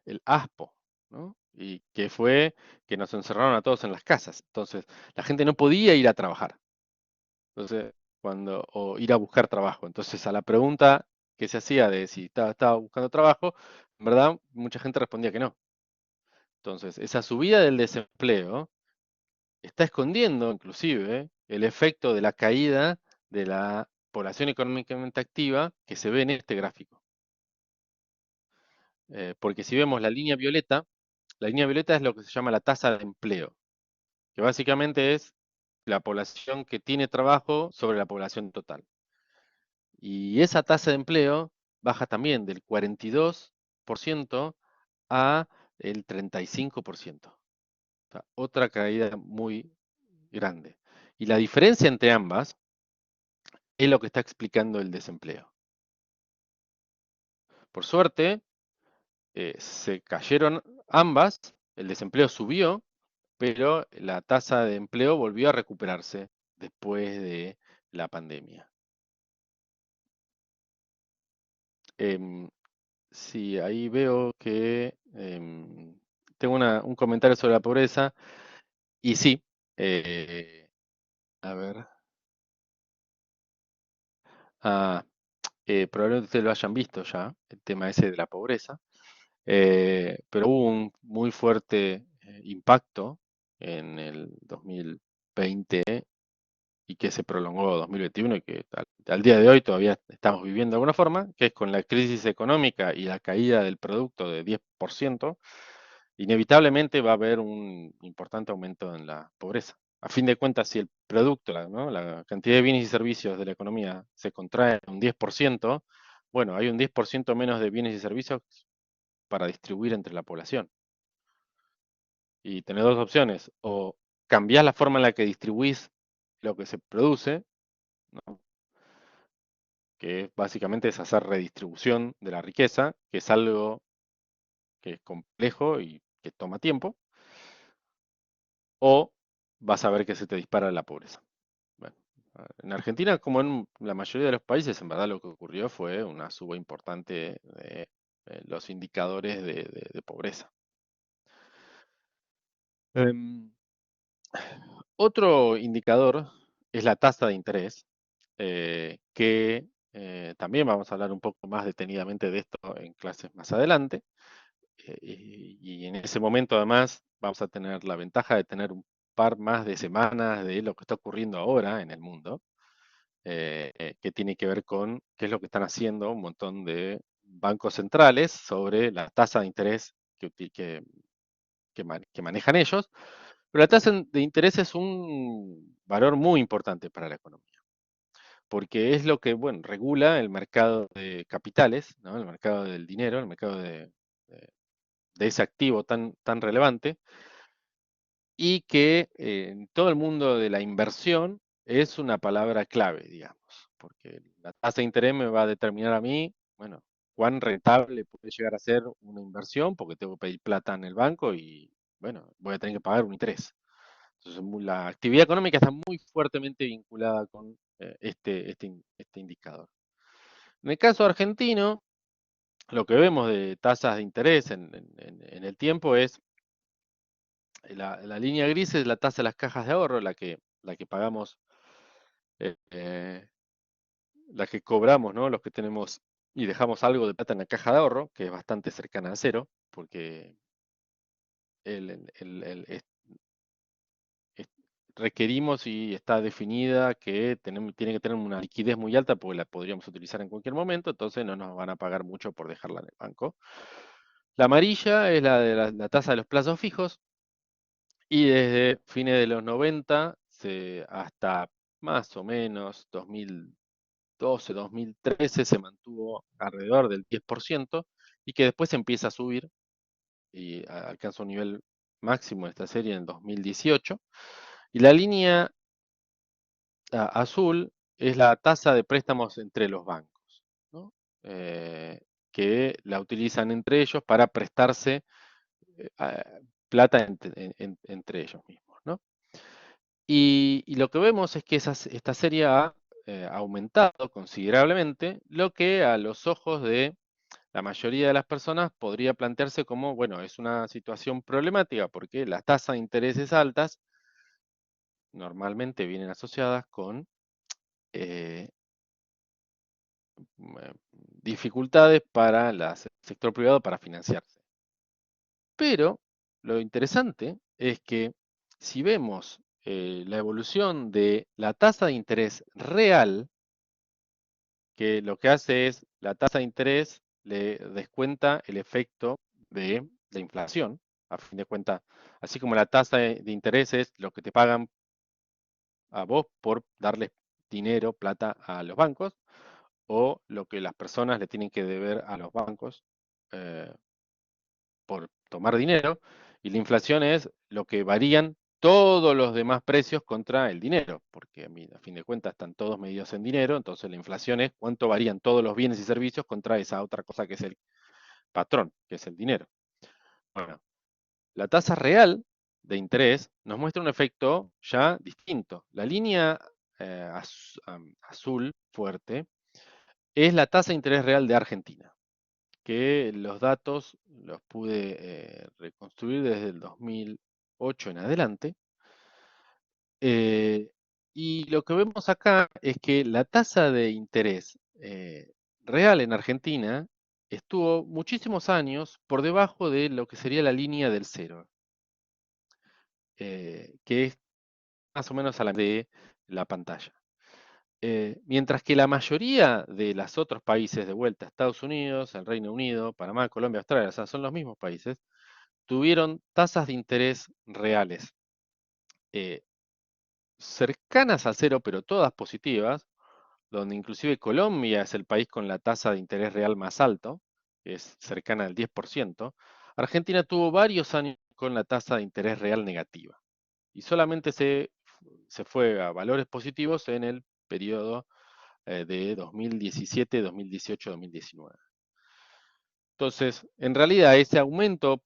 el ASPO, ¿no? Y que fue que nos encerraron a todos en las casas. Entonces, la gente no podía ir a trabajar. Entonces, o ir a buscar trabajo. Entonces, a la pregunta que se hacía de si estaba buscando trabajo, en verdad, mucha gente respondía que no. Entonces, esa subida del desempleo está escondiendo inclusive el efecto de la caída de la población económicamente activa que se ve en este gráfico. Porque si vemos la línea violeta es lo que se llama la tasa de empleo, que básicamente es la población que tiene trabajo sobre la población total. Y esa tasa de empleo baja también del 42% a el 35%. O sea, otra caída muy grande. Y la diferencia entre ambas es lo que está explicando el desempleo. Por suerte, se cayeron ambas, el desempleo subió, pero la tasa de empleo volvió a recuperarse después de la pandemia. Em, sí, ahí veo que tengo un comentario sobre la pobreza y sí, eh, a ver, ah, probablemente ustedes lo hayan visto ya, el tema ese de la pobreza. Pero hubo un muy fuerte impacto en el 2020 y que se prolongó a 2021 y que al día de hoy todavía estamos viviendo de alguna forma, que es con la crisis económica y la caída del producto de 10%, inevitablemente va a haber un importante aumento en la pobreza. A fin de cuentas, si el producto, ¿no? La cantidad de bienes y servicios de la economía se contrae un 10%, bueno, hay un 10% menos de bienes y servicios para distribuir entre la población. Y tenés dos opciones, o cambiás la forma en la que distribuís lo que se produce, ¿no? Que básicamente es hacer redistribución de la riqueza, que es algo que es complejo y que toma tiempo, o vas a ver que se te dispara la pobreza. Bueno, en Argentina, como en la mayoría de los países, en verdad lo que ocurrió fue una suba importante de los indicadores de pobreza. Em, Otro indicador es la tasa de interés, que también vamos a hablar un poco más detenidamente de esto en clases más adelante. Y en ese momento además vamos a tener la ventaja de tener un par más de semanas de lo que está ocurriendo ahora en el mundo, que tiene que ver con qué es lo que están haciendo un montón de bancos centrales sobre la tasa de interés que manejan ellos. Pero la tasa de interés es un valor muy importante para la economía, porque es lo que, bueno, regula el mercado de capitales, ¿no? El mercado del dinero, el mercado de- de ese activo tan relevante, y que en todo el mundo de la inversión es una palabra clave, digamos, porque la tasa de interés me va a determinar a mí, bueno, cuán rentable puede llegar a ser una inversión, porque tengo que pedir plata en el banco y, bueno, voy a tener que pagar un interés. Entonces, la actividad económica está muy fuertemente vinculada con este indicador. En el caso argentino, lo que vemos de tasas de interés en el tiempo es la línea gris es la tasa de las cajas de ahorro, la que pagamos, eh, la que cobramos, ¿no? Los que tenemos y dejamos algo de plata en la caja de ahorro, que es bastante cercana a cero, porque el es- requerimos y está definida que tiene que tener una liquidez muy alta porque la podríamos utilizar en cualquier momento, entonces no nos van a pagar mucho por dejarla en el banco. La amarilla es la de la tasa de los plazos fijos y desde fines de los 90 hasta más o menos 2012, 2013 se mantuvo alrededor del 10% y que después empieza a subir y alcanza un nivel máximo de esta serie en 2018. Y la línea azul es la tasa de préstamos entre los bancos, ¿no? Eh, que la utilizan entre ellos para prestarse plata entre ellos mismos, ¿no? Y lo que vemos es que esta serie ha aumentado considerablemente, lo que a los ojos de la mayoría de las personas podría plantearse como, bueno, es una situación problemática porque las tasas de intereses altas normalmente vienen asociadas con eh, dificultades para el sector privado para financiarse. Pero lo interesante es que si vemos la evolución de la tasa de interés real, que lo que hace es la tasa de interés le descuenta el efecto de la inflación, a fin de cuentas, así como la tasa de interés es lo que te pagan a vos por darles dinero, plata a los bancos, o lo que las personas le tienen que deber a los bancos eh, por tomar dinero, y la inflación es lo que varían todos los demás precios contra el dinero, porque a fin de cuentas están todos medidos en dinero, entonces la inflación es cuánto varían todos los bienes y servicios contra esa otra cosa que es el patrón, que es el dinero. Bueno, la tasa real de interés nos muestra un efecto ya distinto. La línea azul fuerte es la tasa de interés real de Argentina, que los datos los pude reconstruir desde el 2008 en adelante. Eh, y lo que vemos acá es que la tasa de interés real en Argentina estuvo muchísimos años por debajo de lo que sería la línea del cero, que es más o menos a la de la pantalla. Mientras que la mayoría de los otros países de vuelta, Estados Unidos, el Reino Unido, Panamá, Colombia, Australia, o sea, son los mismos países, tuvieron tasas de interés reales eh, cercanas a cero, pero todas positivas, donde inclusive Colombia es el país con la tasa de interés real más alto, que es cercana al 10%. Argentina tuvo varios años con la tasa de interés real negativa y solamente se fue a valores positivos en el periodo de 2017, 2018, 2019. Entonces, en realidad ese aumento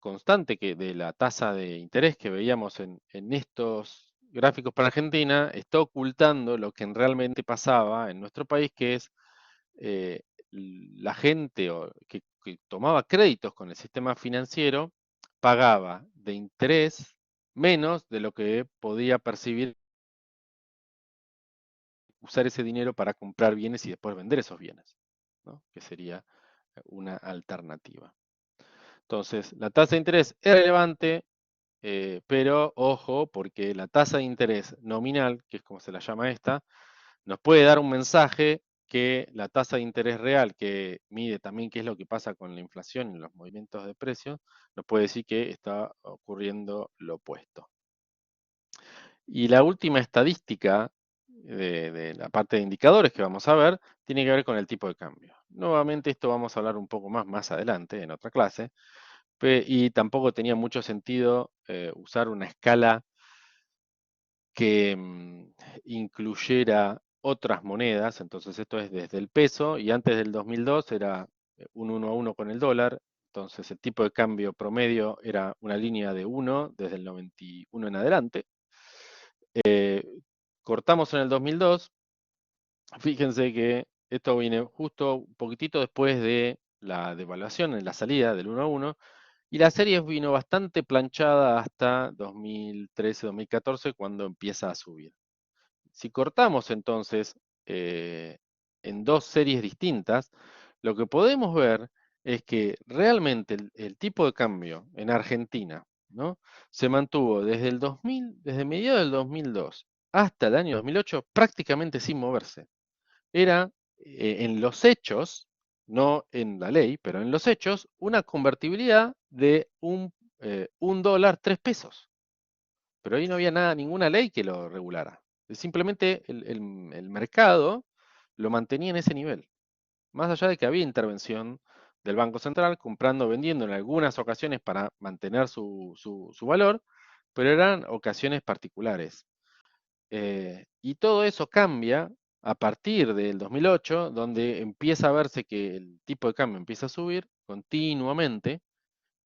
constante de la tasa de interés que veíamos en estos gráficos para Argentina está ocultando lo que realmente pasaba en nuestro país, que es eh, la gente que tomaba créditos con el sistema financiero pagaba de interés menos de lo que podía percibir usar ese dinero para comprar bienes y después vender esos bienes, ¿no? Que sería una alternativa. Entonces, la tasa de interés es relevante, pero ojo, porque la tasa de interés nominal, que es como se la llama esta, nos puede dar un mensaje que la tasa de interés real, que mide también qué es lo que pasa con la inflación y los movimientos de precios, nos puede decir que está ocurriendo lo opuesto. Y la última estadística de la parte de indicadores que vamos a ver tiene que ver con el tipo de cambio. Nuevamente esto vamos a hablar un poco más adelante en otra clase, y tampoco tenía mucho sentido usar una escala que incluyera otras monedas, entonces esto es desde el peso y antes del 2002 era un 1 a 1 con el dólar, entonces el tipo de cambio promedio era una línea de 1 desde el 91 en adelante. Eh, Cortamos en el 2002, fíjense que esto viene justo un poquitito después de la devaluación en la salida del 1 a 1, y la serie vino bastante planchada hasta 2013-2014 cuando empieza a subir. Si cortamos entonces en dos series distintas, lo que podemos ver es que realmente el tipo de cambio en Argentina, ¿no? Se mantuvo desde el 2000, desde mediados del 2002 hasta el año 2008 prácticamente sin moverse. Era en los hechos, no en la ley, pero en los hechos, una convertibilidad de un dólar, 3 pesos. Pero ahí no había nada, ninguna ley que lo regulara. Simplemente el mercado lo mantenía en ese nivel. Más allá de que había intervención del Banco Central comprando, vendiendo en algunas ocasiones para mantener su valor, pero eran ocasiones particulares. Y todo eso cambia a partir del 2008, donde empieza a verse que el tipo de cambio empieza a subir continuamente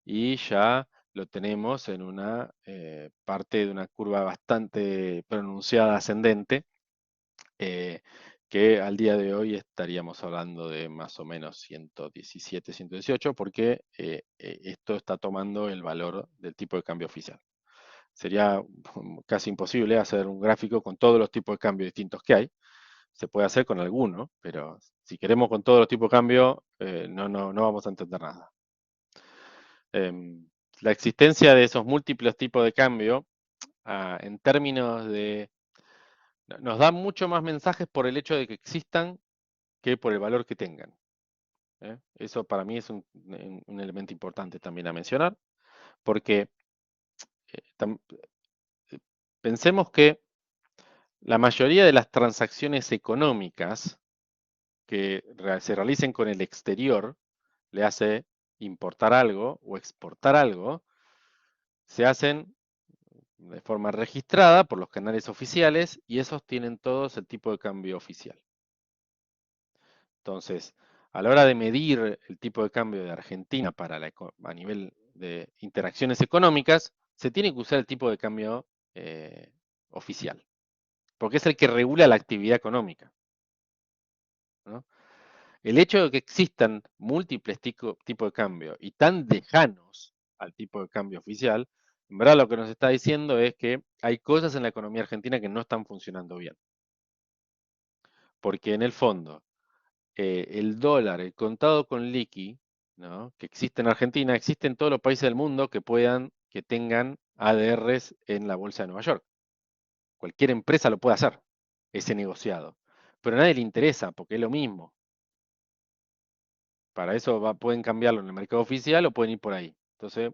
y ya lo tenemos en una parte de una curva bastante pronunciada ascendente, eh, que al día de hoy estaríamos hablando de más o menos 117, 118, porque esto está tomando el valor del tipo de cambio oficial. Sería casi imposible hacer un gráfico con todos los tipos de cambio distintos que hay. Se puede hacer con alguno, pero si queremos con todos los tipos de cambio, no vamos a entender nada. La existencia de esos múltiples tipos de cambio en términos de... Nos da mucho más mensajes por el hecho de que existan que por el valor que tengan. ¿Eh? Eso para mí es un elemento importante también a mencionar, porque pensemos que la mayoría de las transacciones económicas que se realicen con el exterior, le hace importar algo o exportar algo, se hacen de forma registrada por los canales oficiales y esos tienen todos el tipo de cambio oficial. Entonces, a la hora de medir el tipo de cambio de Argentina a nivel de interacciones económicas, se tiene que usar el tipo de cambio oficial, porque es el que regula la actividad económica, ¿no? El hecho de que existan múltiples tipos de cambio y tan lejanos al tipo de cambio oficial, en verdad lo que nos está diciendo es que hay cosas en la economía argentina que no están funcionando bien. Porque en el fondo, el dólar, el contado con liqui, ¿no?, que existe en Argentina, existe en todos los países del mundo que tengan ADRs en la Bolsa de Nueva York. Cualquier empresa lo puede hacer, ese negociado. Pero a nadie le interesa, porque es lo mismo. Para eso pueden cambiarlo en el mercado oficial o pueden ir por ahí. Entonces,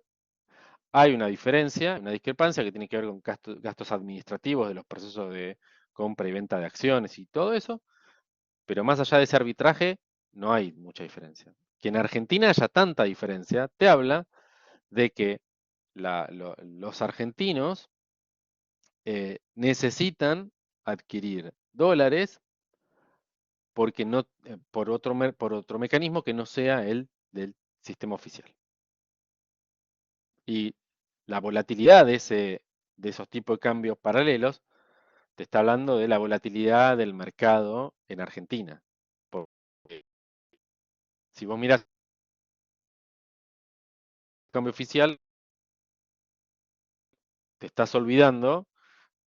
hay una diferencia, una discrepancia que tiene que ver con gastos administrativos de los procesos de compra y venta de acciones y todo eso, pero más allá de ese arbitraje, no hay mucha diferencia. Que en Argentina haya tanta diferencia, te habla de que los argentinos necesitan adquirir dólares porque no, por otro mecanismo que no sea el del sistema oficial. Y la volatilidad de esos tipos de cambios paralelos te está hablando de la volatilidad del mercado en Argentina. Porque si vos miras el cambio oficial, te estás olvidando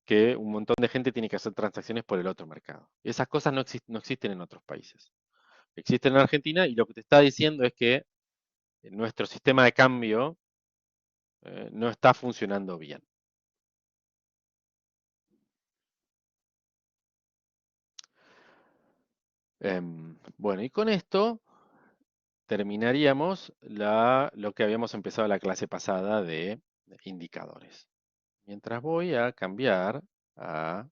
que un montón de gente tiene que hacer transacciones por el otro mercado. Y esas cosas no existen en otros países. Existen en Argentina y lo que te está diciendo es que nuestro sistema de cambio no está funcionando bien. Bueno, y con esto terminaríamos lo que habíamos empezado la clase pasada de indicadores. Mientras voy a cambiar a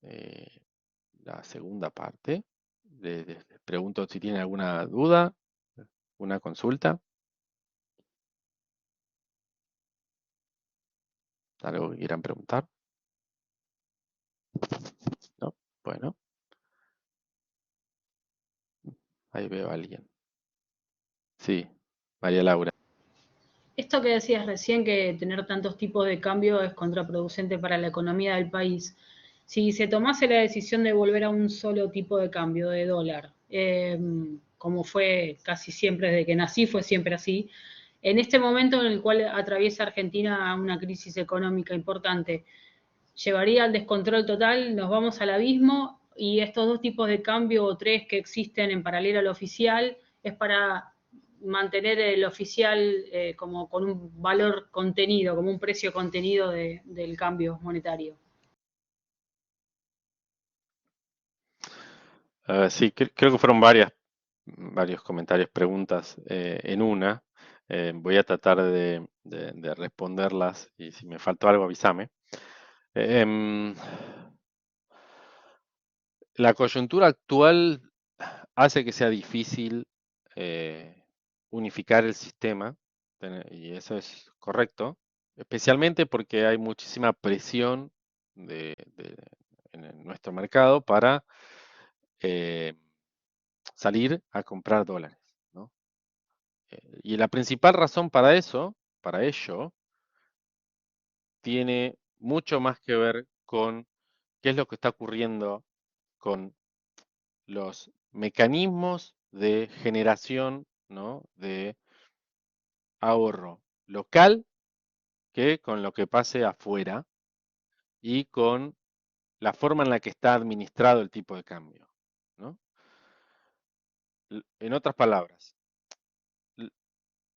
eh, la segunda parte, les pregunto si tienen alguna duda, una consulta, algo que quieran preguntar. ¿No? Bueno, ahí veo a alguien. Sí, María Laura. Esto que decías recién, que tener tantos tipos de cambio es contraproducente para la economía del país. Si se tomase la decisión de volver a un solo tipo de cambio de dólar, como fue casi siempre desde que nací, fue siempre así, en este momento en el cual atraviesa Argentina una crisis económica importante, llevaría al descontrol total, nos vamos al abismo y estos dos tipos de cambio o tres que existen en paralelo al oficial es para mantener el oficial como con un valor contenido, como un precio contenido del cambio monetario. Sí, creo que fueron varios comentarios, preguntas en una. Voy a tratar de responderlas y si me faltó algo avísame. Em, la coyuntura actual hace que sea difícil unificar el sistema, y eso es correcto, especialmente porque hay muchísima presión en nuestro mercado para eh, salir a comprar dólares, ¿no? Y la principal razón para ello, tiene mucho más que ver con qué es lo que está ocurriendo con los mecanismos de generación, ¿no?, de ahorro local que con lo que pase afuera y con la forma en la que está administrado el tipo de cambio, ¿no? En otras palabras,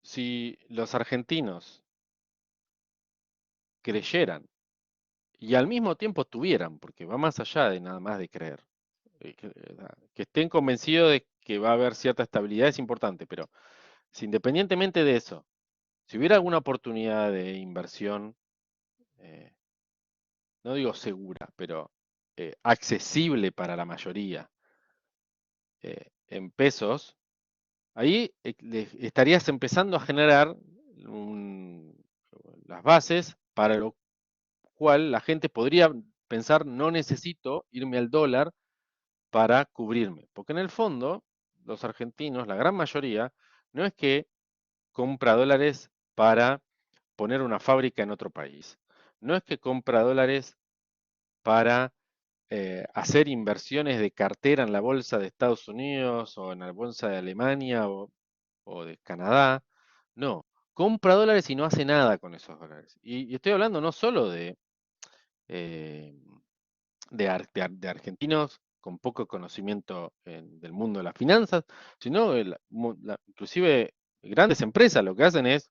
si los argentinos creyeran y al mismo tiempo tuvieran, porque va más allá de nada más de creer. Que estén convencidos de que va a haber cierta estabilidad es importante, pero si independientemente de eso, si hubiera alguna oportunidad de inversión, eh, no digo segura, pero accesible para la mayoría, en pesos, ahí estarías empezando a generar un- las bases para lo cual la gente podría pensar, no necesito irme al dólar para cubrirme. Porque en el fondo, los argentinos, la gran mayoría, no es que compra dólares para poner una fábrica en otro país. No es que compra dólares para hacer inversiones de cartera en la bolsa de Estados Unidos o en la bolsa de Alemania o de Canadá. No, compra dólares y no hace nada con esos dólares. Y estoy hablando no solo eh, de argentinos con poco conocimiento del mundo de las finanzas, sino inclusive grandes empresas lo que hacen es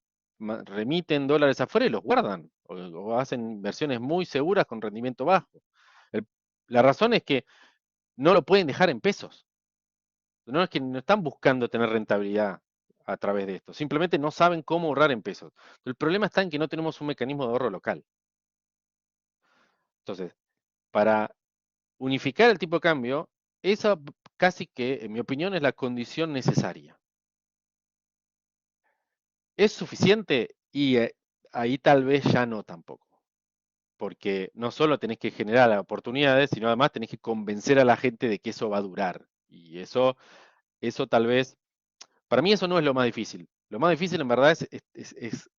remiten dólares afuera y los guardan, o hacen inversiones muy seguras con rendimiento bajo. El- la razón es que no lo pueden dejar en pesos. No es que no están buscando tener rentabilidad a través de esto, simplemente no saben cómo ahorrar en pesos. El problema está en que no tenemos un mecanismo de ahorro local. Entonces, para unificar el tipo de cambio, esa casi que, en mi opinión, es la condición necesaria. ¿Es suficiente? Y ahí tal vez ya no tampoco. Porque no solo tenés que generar oportunidades, sino además tenés que convencer a la gente de que eso va a durar. Y eso tal vez, para mí eso no es lo más difícil. Lo más difícil en verdad es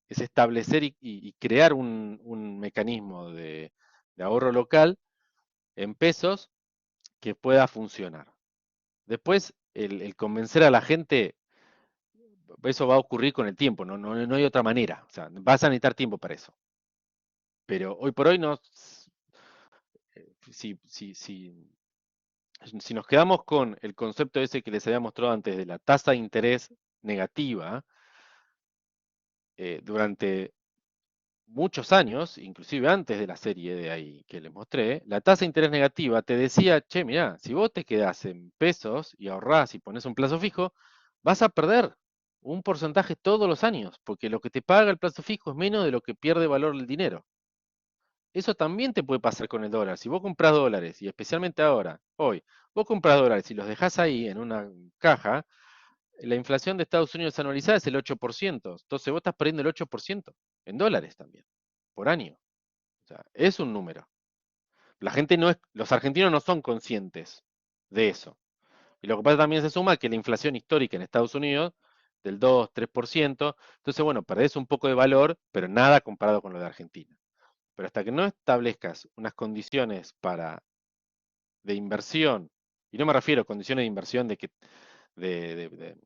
establecer y crear un mecanismo de ahorro local en pesos que pueda funcionar. Después, el convencer a la gente, eso va a ocurrir con el tiempo, no hay otra manera. O sea, vas a necesitar tiempo para eso. Pero hoy por hoy no, si nos quedamos con el concepto ese que les había mostrado antes de la tasa de interés negativa, durante muchos años, inclusive antes de la serie de ahí que les mostré, la tasa de interés negativa te decía, che, mirá, si vos te quedás en pesos y ahorrás y pones un plazo fijo, vas a perder un porcentaje todos los años, porque lo que te paga el plazo fijo es menos de lo que pierde valor el dinero. Eso también te puede pasar con el dólar. Si vos compras dólares, y especialmente ahora, hoy, vos compras dólares y los dejás ahí en una caja, la inflación de Estados Unidos anualizada es el 8%. Entonces vos estás perdiendo el 8% en dólares también, por año. O sea, es un número. La gente no es, los argentinos no son conscientes de eso. Y lo que pasa también se suma que la inflación histórica en Estados Unidos del 2-3%, entonces bueno, perdés un poco de valor, pero nada comparado con lo de Argentina. Pero hasta que no establezcas unas condiciones de inversión, y no me refiero a condiciones de inversión de que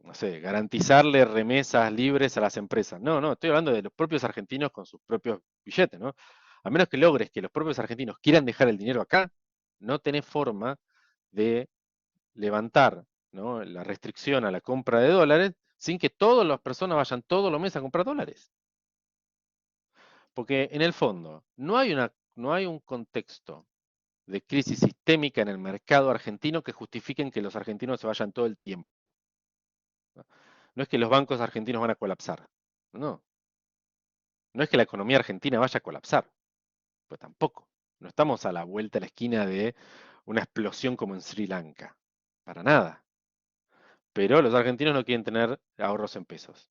no sé, garantizarle remesas libres a las empresas. No, no, estoy hablando de los propios argentinos con sus propios billetes, ¿no? A menos que logres que los propios argentinos quieran dejar el dinero acá, no tenés forma de levantar, ¿no?, la restricción a la compra de dólares sin que todas las personas vayan todos los meses a comprar dólares. Porque en el fondo no hay un contexto de crisis sistémica en el mercado argentino que justifiquen que los argentinos se vayan todo el tiempo. No, no es que los bancos argentinos van a colapsar. No, no es que la economía argentina vaya a colapsar. Pues tampoco. No estamos a la vuelta de la esquina de una explosión como en Sri Lanka. Para nada. Pero los argentinos no quieren tener ahorros en pesos.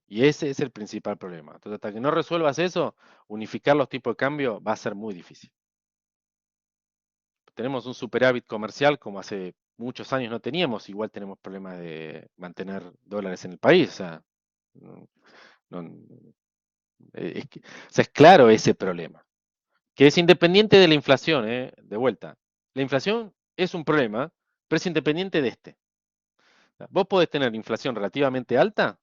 Y ese es el principal problema. Entonces, hasta que no resuelvas eso, unificar los tipos de cambio va a ser muy difícil. Tenemos un superávit comercial como hace muchos años no teníamos, igual tenemos problemas de mantener dólares en el país. O sea, no- no- o sea, es claro ese problema, que es independiente de la inflación, de vuelta. La inflación es un problema, pero es independiente de este. O sea, vos podés tener inflación relativamente alta,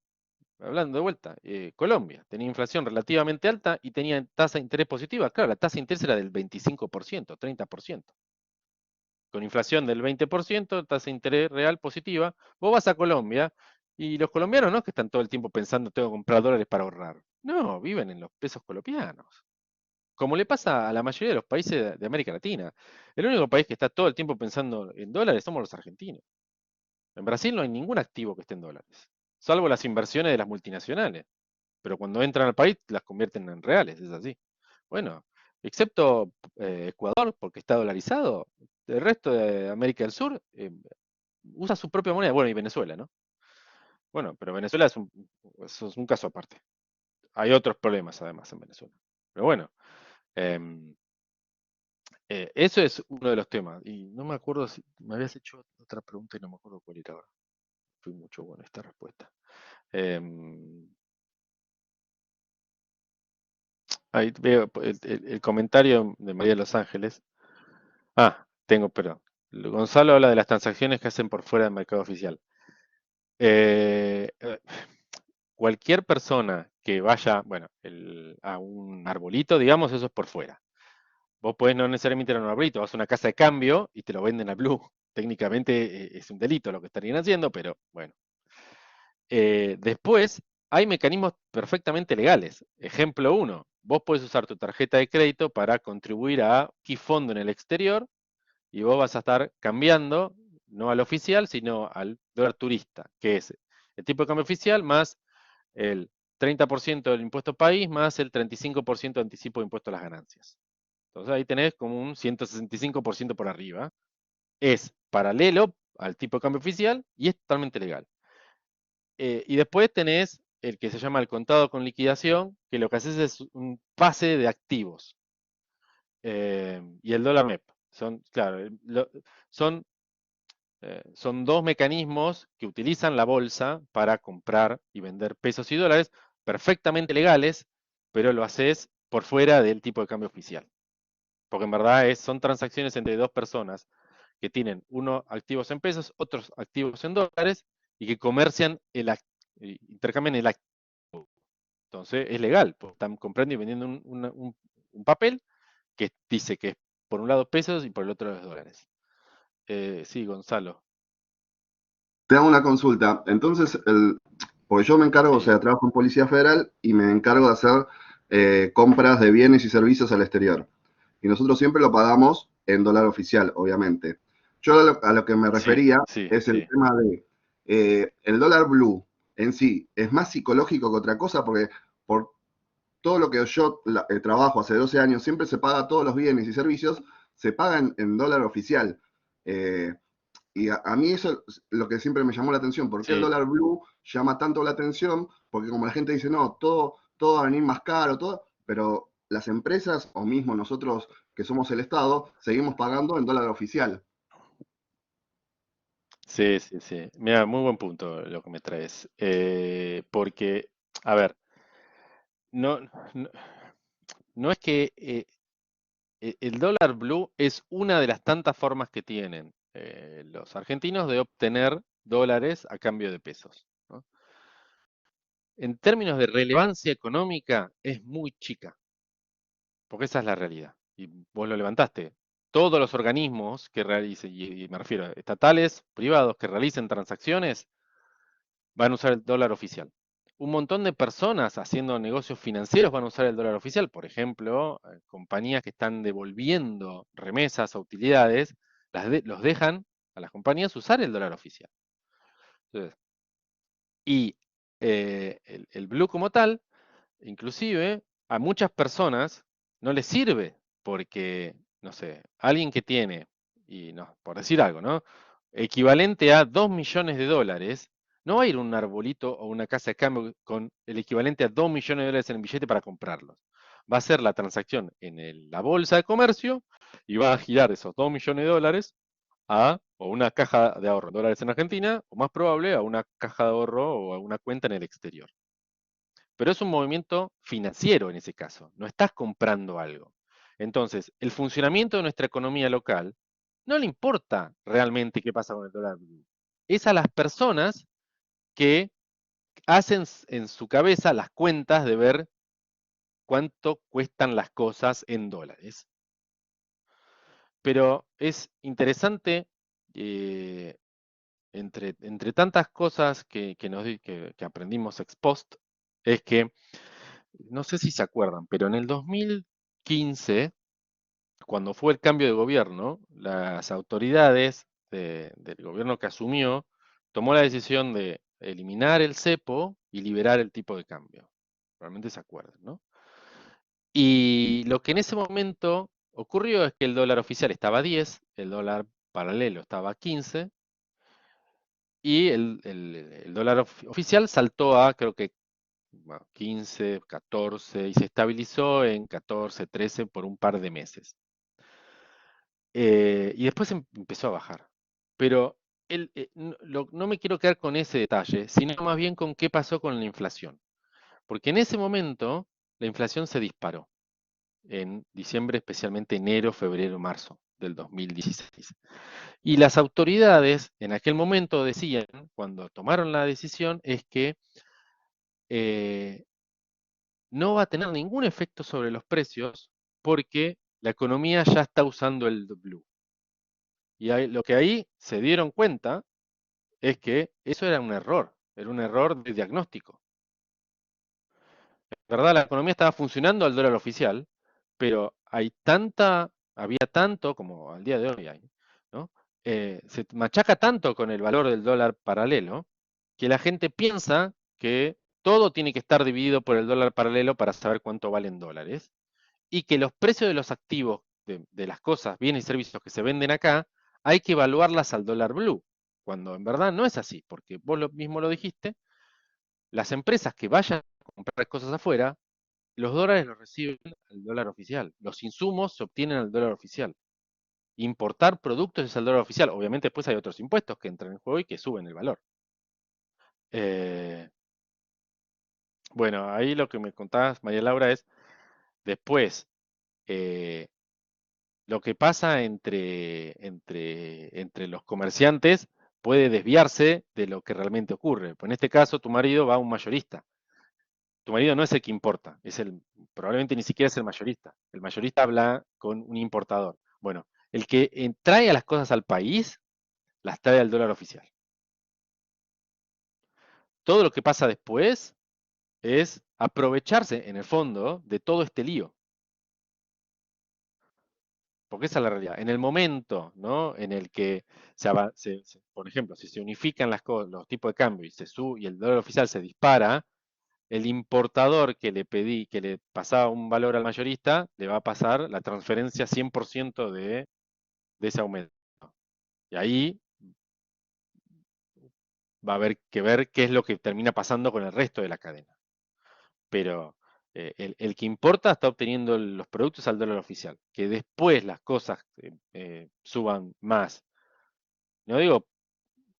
hablando de vuelta, Colombia tenía inflación relativamente alta y tenía tasa de interés positiva. Claro, la tasa de interés era del 25%, 30%. Con inflación del 20%, tasa de interés real positiva. Vos vas a Colombia y los colombianos no es que están todo el tiempo pensando tengo que comprar dólares para ahorrar. No, viven en los pesos colombianos. como le pasa a la mayoría de los países de América Latina. El único país que está todo el tiempo pensando en dólares somos los argentinos. En Brasil no hay ningún activo que esté en dólares, salvo las inversiones de las multinacionales. Pero cuando entran al país las convierten en reales, es así. Bueno, excepto Ecuador, porque está dolarizado, el resto de América del Sur usa su propia moneda, bueno, y Venezuela, ¿no? Bueno, pero Venezuela es un caso aparte. Hay otros problemas además en Venezuela. Pero bueno, em, eso es uno de los temas. Y no me acuerdo si me habías hecho otra pregunta y no me acuerdo cuál era ahora. Fui mucho con esta respuesta. Em, ahí veo el comentario de María de Los Ángeles. Ah, tengo, perdón. Gonzalo habla de las transacciones que hacen por fuera del mercado oficial. Eh, eh, Cualquier persona que vaya, bueno, a un arbolito, digamos, eso es por fuera. Vos podés no necesariamente ir a un arbolito, vas a una casa de cambio y te lo venden al blue. Técnicamente es un delito lo que estarían haciendo, pero bueno. Después, hay mecanismos perfectamente legales. Ejemplo uno, vos podés usar tu tarjeta de crédito para contribuir a X fondo en el exterior y vos vas a estar cambiando, no al oficial, sino al dólar turista, que es el tipo de cambio oficial más el 30% del impuesto país más el 35% de anticipo de impuesto a las ganancias. Entonces ahí tenés como un 165% por arriba. Es paralelo al tipo de cambio oficial y es totalmente legal. Y después tenés el que se llama el contado con liquidación, que lo que haces es un pase de activos. Y el dólar MEP. Son, claro, son, son dos mecanismos que utilizan la bolsa para comprar y vender pesos y dólares perfectamente legales, pero lo haces por fuera del tipo de cambio oficial. Porque en verdad son transacciones entre dos personas que tienen unos activos en pesos, otros activos en dólares y que comercian intercambian el activo. Entonces es legal, porque están comprando y vendiendo un papel que dice que es por un lado pesos y por el otro es dólares. Sí, Gonzalo. Te hago una consulta. Entonces, porque yo me encargo, o Sí, sea, trabajo en Policía Federal y me encargo de hacer compras de bienes y servicios al exterior. Y nosotros siempre lo pagamos en dólar oficial, obviamente. Yo a lo que me sí, refería sí, es el sí. tema de el dólar blue en sí. Es más psicológico que otra cosa porque por todo lo que yo trabajo hace 12 años, siempre se paga todos los bienes y servicios, se pagan en dólar oficial. Eh, y a mí eso es lo que siempre me llamó la atención. ¿Por qué el Sí, dólar blue llama tanto la atención? Porque como la gente dice, no, todo va a venir más caro, todo, pero las empresas o mismo nosotros que somos el Estado, seguimos pagando en dólar oficial. sí, sí, sí. Mira, muy buen punto lo que me traes. Porque, a ver, no, no, no es que el dólar blue es una de las tantas formas que tienen los argentinos de obtener dólares a cambio de pesos, ¿no? En términos de relevancia económica, es muy chica, porque esa es la realidad. Y vos lo levantaste. Todos los organismos que realicen, y me refiero a estatales, privados, que realicen transacciones, van a usar el dólar oficial. Un montón de personas haciendo negocios financieros van a usar el dólar oficial. Por ejemplo, compañías que están devolviendo remesas o utilidades, los dejan a las compañías usar el dólar oficial. Entonces, y el blue como tal, inclusive a muchas personas no les sirve porque, no sé, alguien que tiene, y no, por decir algo, ¿no? Equivalente a 2 millones de dólares, no va a ir a un arbolito o una casa de cambio con el equivalente a 2 millones de dólares en el billete para comprarlos. Va a hacer la transacción en la bolsa de comercio y va a girar esos 2 millones de dólares a o una caja de ahorro en dólares en Argentina, o más probable a una caja de ahorro o a una cuenta en el exterior. Pero es un movimiento financiero en ese caso, no estás comprando algo. Entonces, el funcionamiento de nuestra economía local no le importa realmente qué pasa con el dólar blue. Es a las personas que hacen en su cabeza las cuentas de ver cuánto cuestan las cosas en dólares. Pero es interesante, eh, entre tantas cosas que aprendimos ex post, es que, no sé si se acuerdan, pero en el 15, cuando fue el cambio de gobierno, las autoridades del gobierno que asumió tomó la decisión de eliminar el cepo y liberar el tipo de cambio. Realmente se acuerdan, ¿no? Y lo que en ese momento ocurrió es que el dólar oficial estaba a 10, el dólar paralelo estaba a 15 y el dólar oficial saltó a creo que 15, 14 y se estabilizó en 14, 13 por un par de meses. Y después empezó a bajar. Pero no me quiero quedar con ese detalle, sino más bien con qué pasó con la inflación. Porque en ese momento la inflación se disparó en diciembre, especialmente enero, febrero, marzo del 2016. Y las autoridades en aquel momento decían, cuando tomaron la decisión, es que eh, no va a tener ningún efecto sobre los precios porque la economía ya está usando el blue. Y lo que ahí se dieron cuenta es que eso era un error de diagnóstico. En verdad, la economía estaba funcionando al dólar oficial, pero había tanto, como al día de hoy hay, ¿no? Se machaca tanto con el valor del dólar paralelo, que la gente piensa que todo tiene que estar dividido por el dólar paralelo para saber cuánto valen dólares, y que los precios de los activos, de las cosas, bienes y servicios que se venden acá, hay que evaluarlas al dólar blue, cuando en verdad no es así, porque vos mismo lo dijiste, las empresas que vayan a comprar cosas afuera, los dólares los reciben al dólar oficial, los insumos se obtienen al dólar oficial. Importar productos es al dólar oficial. Obviamente después hay otros impuestos que entran en juego y que suben el valor. Eh, bueno, ahí lo que me contabas, María Laura, es después eh, lo que pasa entre los comerciantes puede desviarse de lo que realmente ocurre. Pues en este caso, tu marido va a un mayorista. Tu marido no es el que importa, probablemente ni siquiera es el mayorista. El mayorista habla con un importador. Bueno, el que trae a las cosas al país, las trae al dólar oficial. Todo lo que pasa después es aprovecharse, en el fondo, de todo este lío. Porque esa es la realidad. En el momento, ¿no?, en el que, por ejemplo, si se unifican los tipos de cambio y el dólar oficial se dispara, el importador que le pasaba un valor al mayorista, le va a pasar la transferencia 100% de ese aumento. Y ahí va a haber que ver qué es lo que termina pasando con el resto de la cadena. Pero el que importa está obteniendo los productos al dólar oficial. Que después las cosas suban más. No digo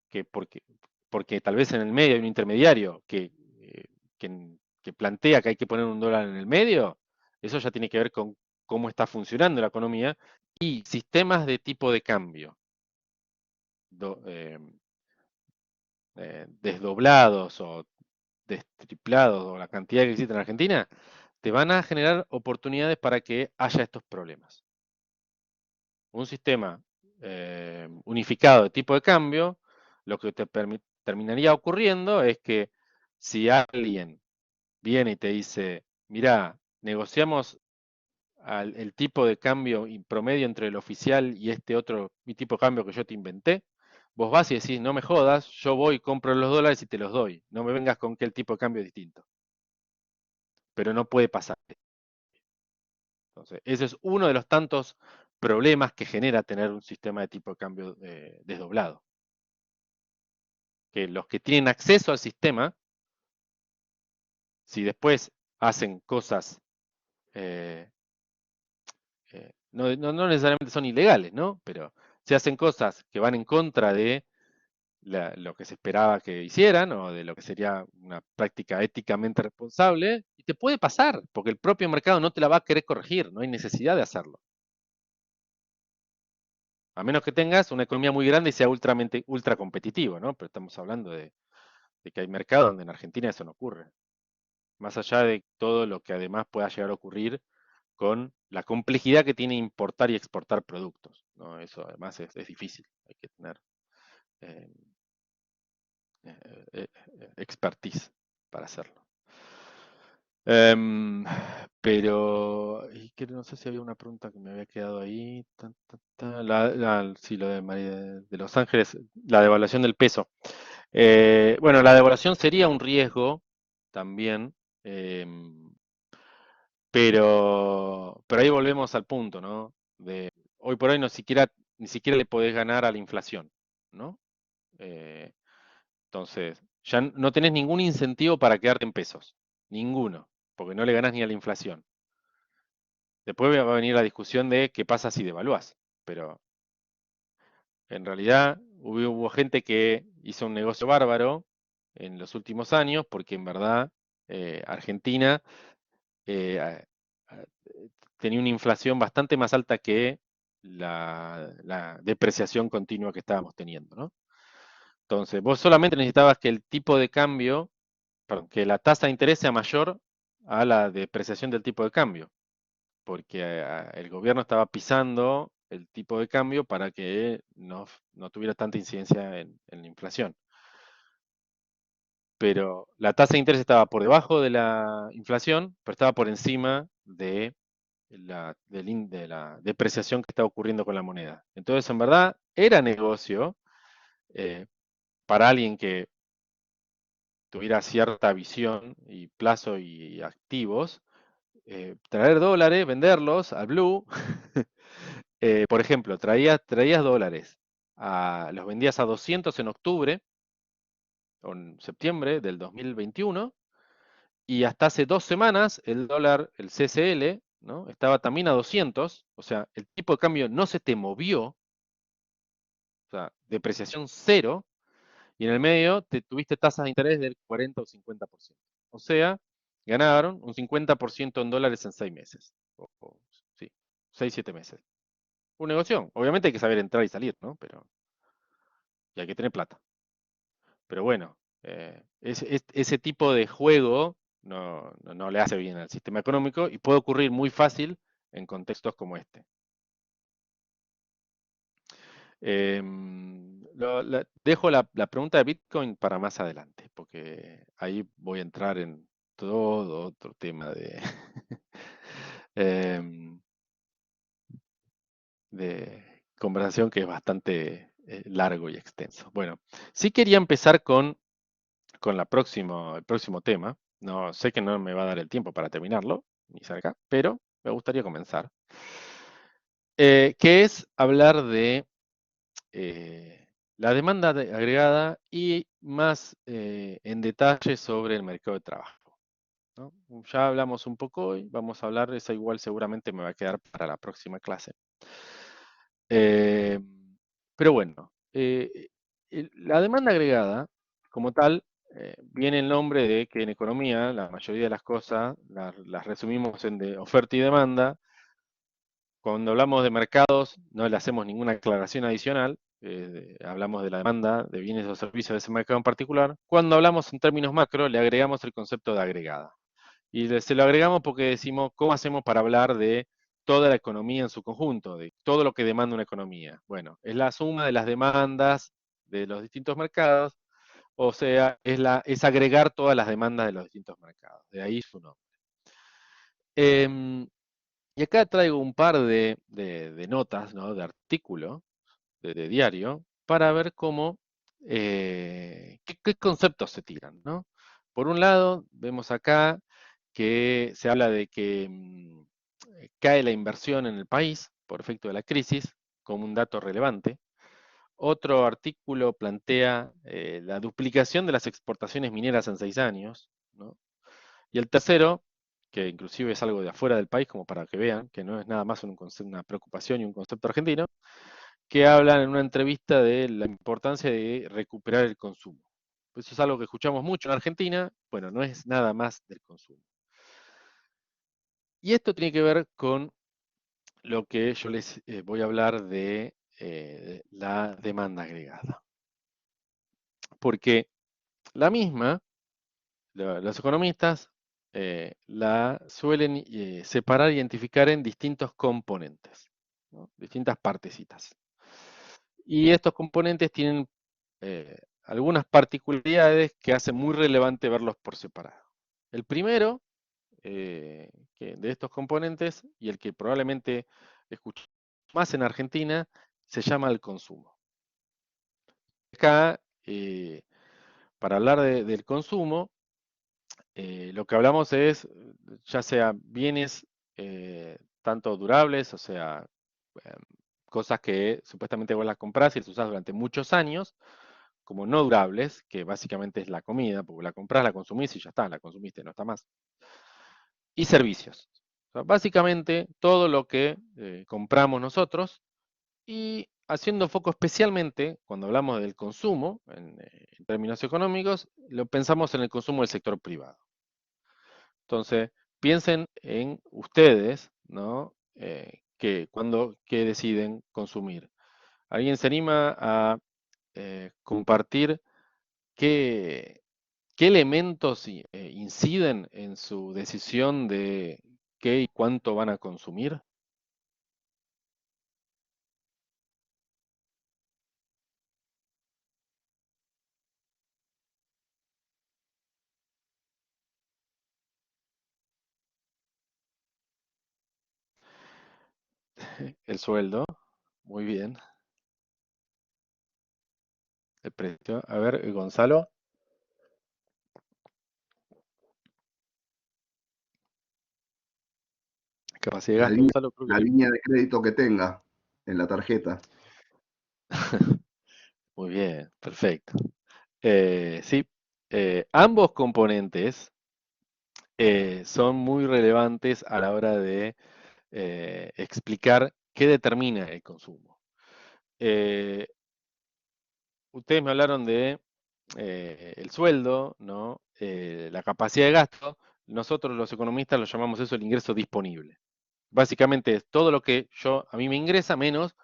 que porque tal vez en el medio hay un intermediario que plantea que hay que poner un dólar en el medio, eso ya tiene que ver con cómo está funcionando la economía y sistemas de tipo de cambio do- eh, desdoblados o triplados o la cantidad que existe en Argentina, te van a generar oportunidades para que haya estos problemas. Un sistema unificado de tipo de cambio, lo que te terminaría ocurriendo es que si alguien viene y te dice, mira, negociamos el tipo de cambio y promedio entre el oficial y este otro mi tipo de cambio que yo te inventé, vos vas y decís, no me jodas, yo voy, compro los dólares y te los doy. No me vengas con que el tipo de cambio es distinto. Pero no puede pasar. Entonces, ese es uno de los tantos problemas que genera tener un sistema de tipo de cambio desdoblado. Que los que tienen acceso al sistema, si después hacen cosas, eh, no necesariamente son ilegales, ¿no? Pero si hacen cosas que van en contra de lo que se esperaba que hicieran o de lo que sería una práctica éticamente responsable, y te puede pasar, porque el propio mercado no te la va a querer corregir, no hay necesidad de hacerlo. A menos que tengas una economía muy grande y sea ultra competitivo, ¿no? Pero estamos hablando de que hay mercados donde en Argentina eso no ocurre. Más allá de todo lo que además pueda llegar a ocurrir con la complejidad que tiene importar y exportar productos, ¿no? Eso además es difícil, hay que tener eh, expertise para hacerlo. Em, pero no sé si había una pregunta que me había quedado ahí. Sí, lo de, de Los Ángeles, la devaluación del peso. Bueno, la devaluación sería un riesgo también, em, pero ahí volvemos al punto, ¿no? De hoy por hoy ni siquiera le podés ganar a la inflación, ¿no? Eh, entonces, ya no tenés ningún incentivo para quedarte en pesos, ninguno, porque no le ganás ni a la inflación. Después va a venir la discusión de qué pasa si devaluás, pero en realidad hubo gente que hizo un negocio bárbaro en los últimos años, porque en verdad Argentina eh, a- a- tenía una inflación bastante más alta que la depreciación continua que estábamos teniendo, ¿no? Entonces, vos solamente necesitabas que el tipo de cambio, perdón, que la tasa de interés sea mayor a la depreciación del tipo de cambio, porque el gobierno estaba pisando el tipo de cambio para que no tuviera tanta incidencia en la inflación. Pero la tasa de interés estaba por debajo de la inflación, pero estaba por encima de la depreciación que estaba ocurriendo con la moneda. Entonces, en verdad, era negocio eh, para alguien que tuviera cierta visión y plazo y activos, traer dólares, venderlos al blue. Por ejemplo, traías dólares, los vendías a 200 en octubre o en septiembre del 2021 y hasta hace 2 semanas el dólar, el CCL, ¿no? Estaba también a 200, o sea, el tipo de cambio no se te movió, o sea, depreciación cero, y en el medio te tuviste tasas de interés del 40 o 50%. O sea, ganaron un 50% en dólares en 6 meses, sí, 6, 7 meses. Un negocio, obviamente hay que saber entrar y salir, ¿no? Pero y hay que tener plata. Pero bueno, ese tipo de juego no le hace bien al sistema económico y puede ocurrir muy fácil en contextos como este. Dejo la pregunta de Bitcoin para más adelante, porque ahí voy a entrar en todo otro tema em, de conversación que es bastante largo y extenso. Bueno, sí quería empezar con el próximo tema. No sé que no me va a dar el tiempo para terminarlo, ni cerca, pero me gustaría comenzar. Que es hablar de la demanda agregada y más en detalle sobre el mercado de trabajo, ¿no? Ya hablamos un poco hoy, vamos a hablar, esa igual seguramente me va a quedar para la próxima clase. Eh, pero bueno, la demanda agregada, como tal, viene el nombre de que en economía la mayoría de las cosas las resumimos en de oferta y demanda. Cuando hablamos de mercados no le hacemos ninguna aclaración adicional, hablamos de la demanda de bienes o servicios de ese mercado en particular. Cuando hablamos en términos macro le agregamos el concepto de agregada. Y se lo agregamos porque decimos, ¿cómo hacemos para hablar de toda la economía en su conjunto, de todo lo que demanda una economía? Bueno, es la suma de las demandas de los distintos mercados, o sea, es agregar todas las demandas de los distintos mercados. De ahí su nombre. Em, y acá traigo un par de notas, ¿no? De artículo, de diario, para ver qué conceptos se tiran, ¿no? Por un lado, vemos acá que se habla de que cae la inversión en el país por efecto de la crisis, como un dato relevante. Otro artículo plantea la duplicación de las exportaciones mineras en 6 años, ¿no? Y el tercero, que inclusive es algo de afuera del país, como para que vean, que no es nada más una preocupación y un concepto argentino, que hablan en una entrevista de la importancia de recuperar el consumo. Eso es algo que escuchamos mucho en Argentina, bueno, no es nada más del consumo. Y esto tiene que ver con lo que yo les voy a hablar de la demanda agregada. Porque la misma, los economistas la suelen separar e identificar en distintos componentes, ¿no? Distintas partecitas. Y estos componentes tienen algunas particularidades que hacen muy relevante verlos por separado. El primero de estos componentes, y el que probablemente escuché más en Argentina, se llama el consumo. Acá, para hablar del consumo, lo que hablamos es, ya sea bienes tanto durables, o sea, em, cosas que supuestamente vos las comprás y las usás durante muchos años, como no durables, que básicamente es la comida, porque la comprás, la consumís y ya está, la consumiste, no está más. Y servicios. O sea, básicamente todo lo que compramos nosotros, y haciendo foco especialmente cuando hablamos del consumo, en términos económicos, lo pensamos en el consumo del sector privado. Entonces, piensen en ustedes, ¿no? Que deciden consumir. ¿Alguien se anima a compartir qué, qué elementos inciden en su decisión de qué y cuánto van a consumir? El sueldo, muy bien. El precio. A ver, Gonzalo, capacidad de La gasto, línea, Gonzalo, creo que la línea de crédito que tenga en la tarjeta. muy bien, perfecto. Sí, ambos componentes son muy relevantes a la hora de explicar qué determina el consumo. Eh, Ustedes me hablaron de el sueldo, ¿no? La capacidad de gasto. Nosotros los economistas lo llamamos eso el ingreso disponible. Básicamente es todo lo que a mí me ingresa menos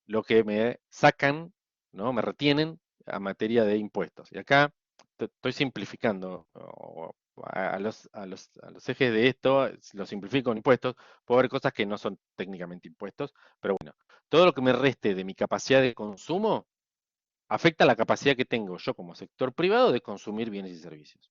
lo que me sacan, ¿no? Me retienen a materia de impuestos. Y acá estoy simplificando a los ejes de esto, lo simplifico en impuestos. Puedo ver cosas que no son técnicamente impuestos, pero bueno, todo lo que me reste de mi capacidad de consumo afecta la capacidad que tengo yo como sector privado de consumir bienes y servicios.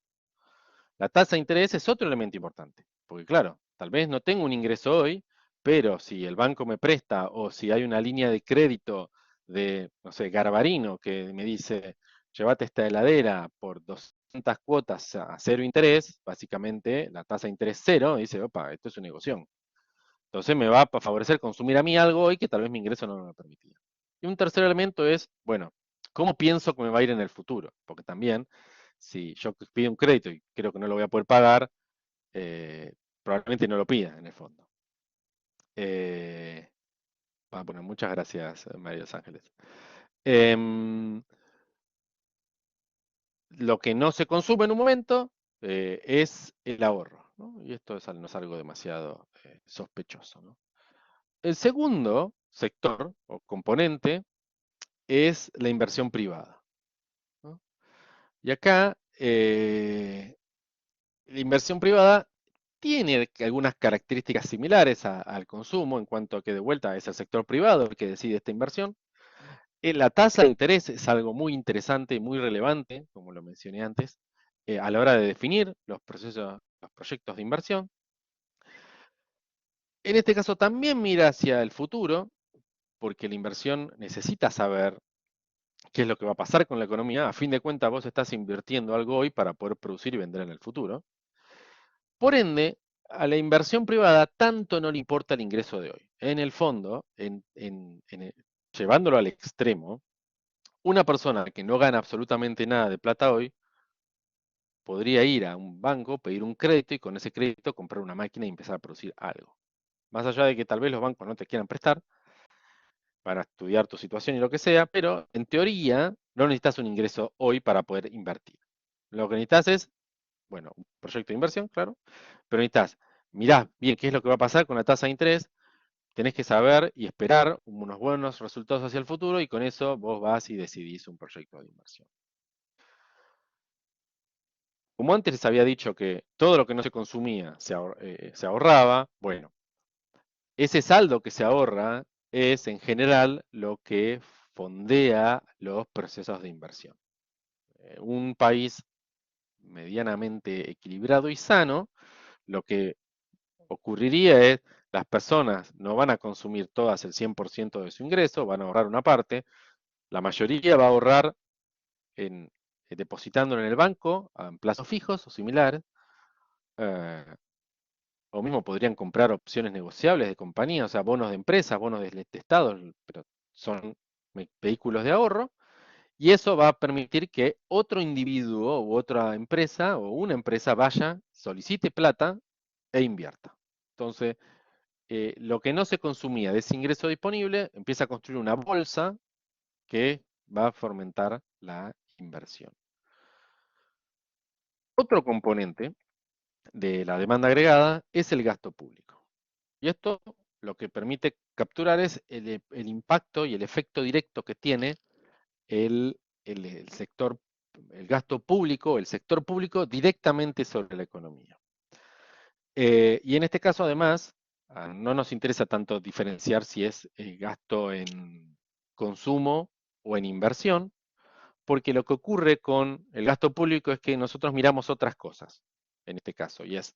La tasa de interés es otro elemento importante, porque claro, tal vez no tengo un ingreso hoy, pero si el banco me presta o si hay una línea de crédito de, no sé, Garbarino que me dice, llévate esta heladera por 200 cuotas a cero interés, básicamente la tasa de interés cero, dice, opa, esto es una negocio. Entonces me va a favorecer consumir a mí algo hoy que tal vez mi ingreso no me lo permitía. Y un tercer elemento es, bueno, ¿cómo pienso que me va a ir en el futuro? Porque también, si yo pido un crédito y creo que no lo voy a poder pagar, probablemente no lo pida en el fondo. Eh, bueno, muchas gracias, María de los Ángeles. Em, lo que no se consume en un momento es el ahorro, ¿no? Y esto no es algo demasiado sospechoso, ¿no? El segundo sector o componente es la inversión privada, ¿no? Y acá la inversión privada tiene algunas características similares al consumo en cuanto a que de vuelta es el sector privado el que decide esta inversión. La tasa de interés es algo muy interesante y muy relevante, como lo mencioné antes, a la hora de definir los proyectos de inversión. En este caso también mira hacia el futuro, porque la inversión necesita saber qué es lo que va a pasar con la economía. A fin de cuentas, vos estás invirtiendo algo hoy para poder producir y vender en el futuro. Por ende, a la inversión privada tanto no le importa el ingreso de hoy. En el fondo, llevándolo al extremo, una persona que no gana absolutamente nada de plata hoy podría ir a un banco, pedir un crédito y con ese crédito comprar una máquina y empezar a producir algo. Más allá de que tal vez los bancos no te quieran prestar para estudiar tu situación y lo que sea, pero en teoría no necesitas un ingreso hoy para poder invertir. Lo que necesitas es, bueno, un proyecto de inversión, claro, pero necesitas, mirá bien qué es lo que va a pasar con la tasa de interés, tenés que saber y esperar unos buenos resultados hacia el futuro y con eso vos vas y decidís un proyecto de inversión. Como antes les había dicho que todo lo que no se consumía se ahorraba, bueno, ese saldo que se ahorra es en general lo que fondea los procesos de inversión. Un país medianamente equilibrado y sano lo que ocurriría es, las personas no van a consumir todas el 100% de su ingreso, van a ahorrar una parte, la mayoría va a ahorrar en, depositándolo en el banco, en plazos fijos o similares, eh, o mismo podrían comprar opciones negociables de compañías, o sea, bonos de empresas, bonos de estados, pero son vehículos de ahorro, y eso va a permitir que otro individuo u otra empresa o una empresa vaya, solicite plata e invierta. Entonces, lo que no se consumía de ese ingreso disponible empieza a construir una bolsa que va a fomentar la inversión. Otro componente de la demanda agregada es el gasto público. Y esto lo que permite capturar es el impacto y el efecto directo que tiene el sector, el gasto público, el sector público directamente sobre la economía. Y en este caso, además, no nos interesa tanto diferenciar si es gasto en consumo o en inversión, porque lo que ocurre con el gasto público es que nosotros miramos otras cosas, en este caso, y es,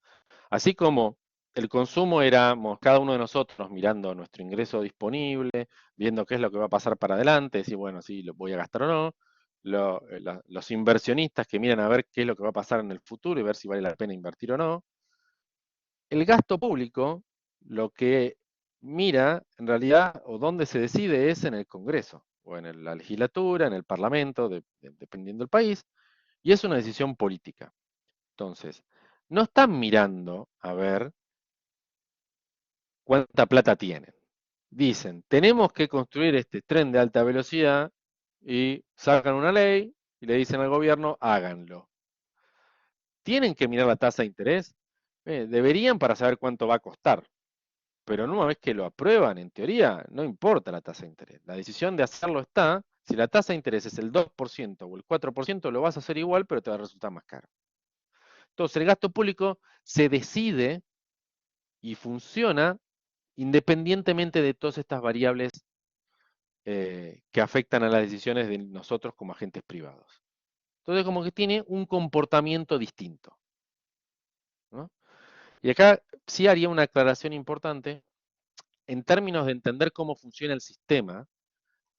así como el consumo éramos cada uno de nosotros mirando nuestro ingreso disponible, viendo qué es lo que va a pasar para adelante, decir, bueno, si lo voy a gastar o no, los inversionistas que miran a ver qué es lo que va a pasar en el futuro y ver si vale la pena invertir o no, el gasto público, lo que mira, en realidad, o donde se decide es en el Congreso, o en la legislatura, en el Parlamento, dependiendo del país, y es una decisión política. Entonces, no están mirando a ver cuánta plata tienen. Dicen, tenemos que construir este tren de alta velocidad y sacan una ley y le dicen al gobierno, háganlo. ¿Tienen que mirar la tasa de interés? Deberían para saber cuánto va a costar. Pero una vez que lo aprueban, en teoría, no importa la tasa de interés. La decisión de hacerlo está, si la tasa de interés es el 2% o el 4%, lo vas a hacer igual, pero te va a resultar más caro. Entonces, el gasto público se decide y funciona independientemente de todas estas variables que afectan a las decisiones de nosotros como agentes privados. Entonces, como que tiene un comportamiento distinto, ¿no? Y acá sí haría una aclaración importante en términos de entender cómo funciona el sistema.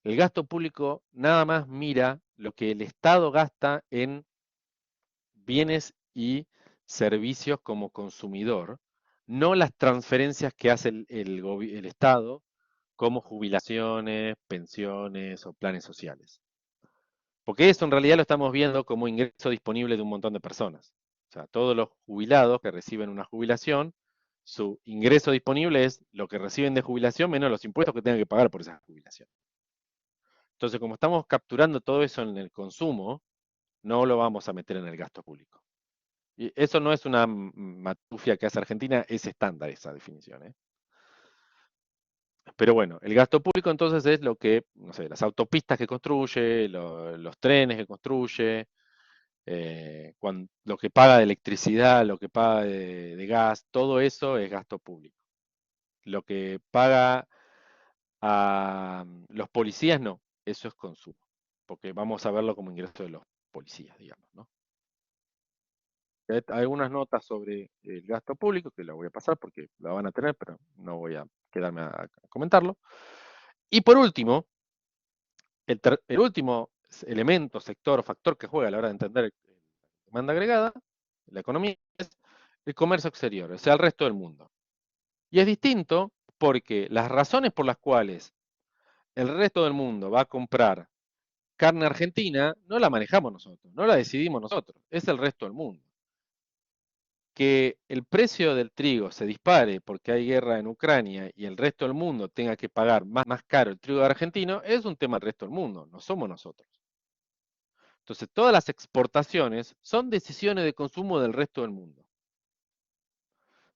El gasto público nada más mira lo que el Estado gasta en bienes y servicios como consumidor, no las transferencias que hace el Estado como jubilaciones, pensiones o planes sociales. Porque eso en realidad lo estamos viendo como ingreso disponible de un montón de personas. O sea, todos los jubilados que reciben una jubilación, su ingreso disponible es lo que reciben de jubilación menos los impuestos que tengan que pagar por esa jubilación. Entonces, como estamos capturando todo eso en el consumo, no lo vamos a meter en el gasto público. Y eso no es una matufia que hace Argentina, es estándar esa definición, ¿eh? Pero bueno, el gasto público entonces es lo que, no sé, las autopistas que construye, los trenes que construye, lo que paga de electricidad, lo que paga de gas, todo eso es gasto público. Lo que paga a los policías, no, eso es consumo, porque vamos a verlo como ingreso de los policías, digamos, ¿no? Algunas notas sobre el gasto público, que la voy a pasar porque la van a tener, pero no voy a quedarme a comentarlo. Y por último, el último elemento, sector o factor que juega a la hora de entender la demanda agregada, la economía, es el comercio exterior, o sea, el resto del mundo. Y es distinto porque las razones por las cuales el resto del mundo va a comprar carne argentina no la manejamos nosotros, no la decidimos nosotros, es el resto del mundo. Que el precio del trigo se dispare porque hay guerra en Ucrania y el resto del mundo tenga que pagar más caro el trigo argentino, es un tema del resto del mundo, no somos nosotros. Entonces, todas las exportaciones son decisiones de consumo del resto del mundo.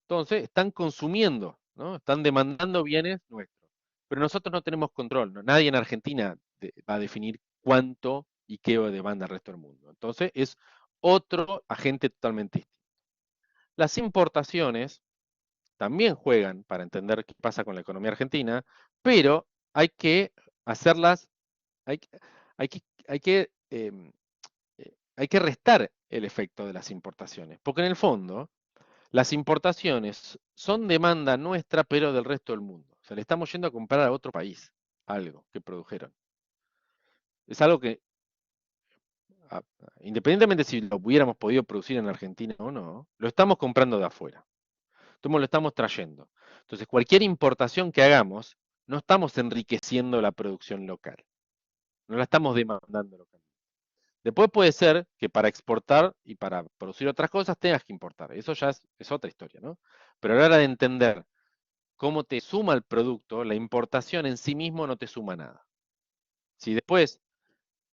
Entonces, están consumiendo, ¿no? Están demandando bienes nuestros. Pero nosotros no tenemos control, ¿no? Nadie en Argentina va a definir cuánto y qué demanda el resto del mundo. Entonces, es otro agente totalmente distinto. Las importaciones también juegan para entender qué pasa con la economía argentina, pero hay que hacerlas, hay, hay que, hay que, hay que restar el efecto de las importaciones, porque en el fondo Las importaciones son demanda nuestra, pero del resto del mundo. O sea, le estamos yendo a comprar a otro país algo que produjeron. Es algo que, a- independientemente si lo hubiéramos podido producir en Argentina o no, lo estamos comprando de afuera. Entonces lo estamos trayendo. Entonces, cualquier importación que hagamos, no estamos enriqueciendo la producción local. No la estamos demandando local. Después puede ser que para exportar y para producir otras cosas tengas que importar. Eso ya es otra historia, ¿no? Pero a la hora de entender cómo te suma el producto, la importación en sí mismo no te suma nada. Si después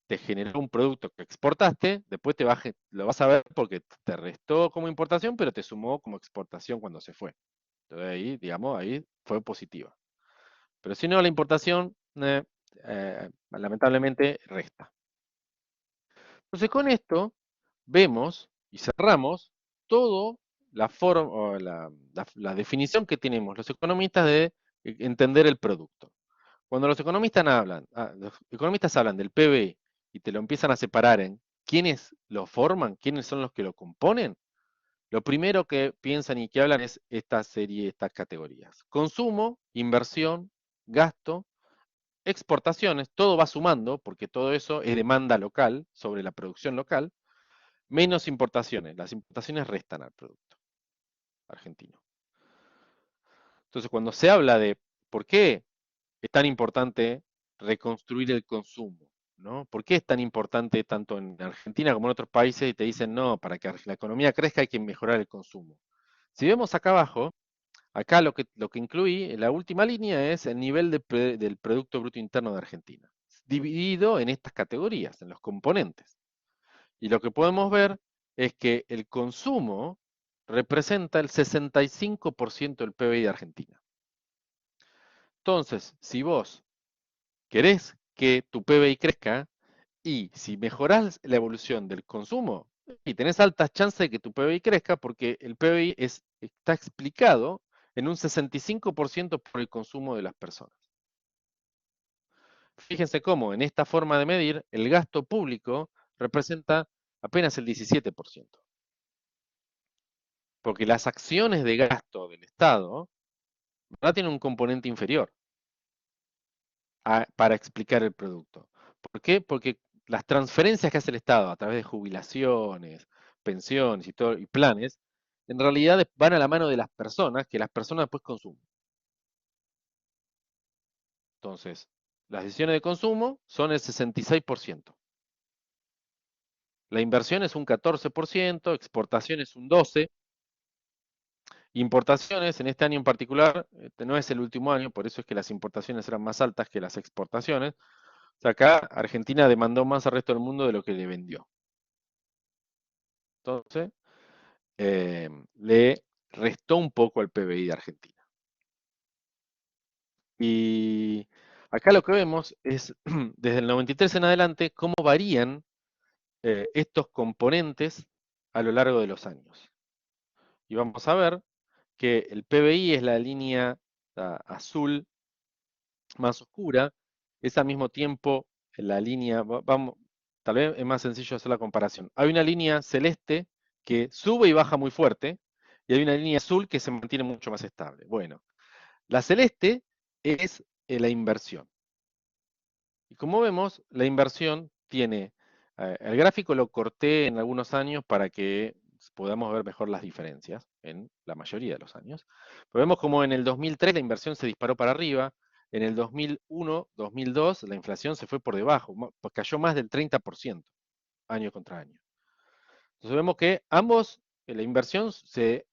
te generó un producto que exportaste, después lo vas a ver porque te restó como importación, pero te sumó como exportación cuando se fue. Entonces ahí, digamos, ahí fue positiva. Pero si no, la importación, lamentablemente, resta. Entonces con esto vemos y cerramos todo la forma o la definición que tenemos los economistas de entender el producto. Cuando los economistas hablan del PBI y te lo empiezan a separar en quiénes lo forman, quiénes son los que lo componen, lo primero que piensan y que hablan es esta serie, estas categorías. Consumo, inversión, gasto, exportaciones, todo va sumando, porque todo eso es demanda local sobre la producción local, menos importaciones. Las importaciones restan al producto argentino. Entonces, cuando se habla de por qué es tan importante reconstruir el consumo, ¿no? ¿Por qué es tan importante tanto en Argentina como en otros países y te dicen, no, para que la economía crezca hay que mejorar el consumo? Si vemos acá abajo, acá lo que incluí, en la última línea es el nivel del Producto Bruto Interno de Argentina, dividido en estas categorías, en los componentes. Y lo que podemos ver es que el consumo representa el 65% del PBI de Argentina. Entonces, si vos querés que tu PBI crezca y si mejorás la evolución del consumo, y tenés altas chances de que tu PBI crezca porque el PBI está explicado en un 65% por el consumo de las personas. Fíjense cómo en esta forma de medir el gasto público representa apenas el 17%. Porque las acciones de gasto del Estado, ¿verdad?, tienen un componente inferior para explicar el producto. ¿Por qué? Porque las transferencias que hace el Estado a través de jubilaciones, pensiones y planes, en realidad van a la mano de las personas, que las personas después consumen. Entonces, las decisiones de consumo son el 66%. La inversión es un 14%, exportación es un 12%, importaciones, en este año en particular, no es el último año, por eso es que las importaciones eran más altas que las exportaciones. O sea, acá Argentina demandó más al resto del mundo de lo que le vendió. Entonces, le restó un poco al PBI de Argentina. Y acá lo que vemos es, desde el 93 en adelante, cómo varían estos componentes a lo largo de los años. Y vamos a ver que el PBI es la línea azul más oscura, es al mismo tiempo la línea, vamos, tal vez es más sencillo hacer la comparación. Hay una línea celeste que sube y baja muy fuerte, y hay una línea azul que se mantiene mucho más estable. Bueno, la celeste es la inversión. Y como vemos, la inversión tiene, el gráfico lo corté en algunos años para que podamos ver mejor las diferencias en la mayoría de los años. Pero vemos como en el 2003 la inversión se disparó para arriba, en el 2001, 2002 la inflación se fue por debajo, cayó más del 30% año contra año. Entonces vemos que ambos, la inversión se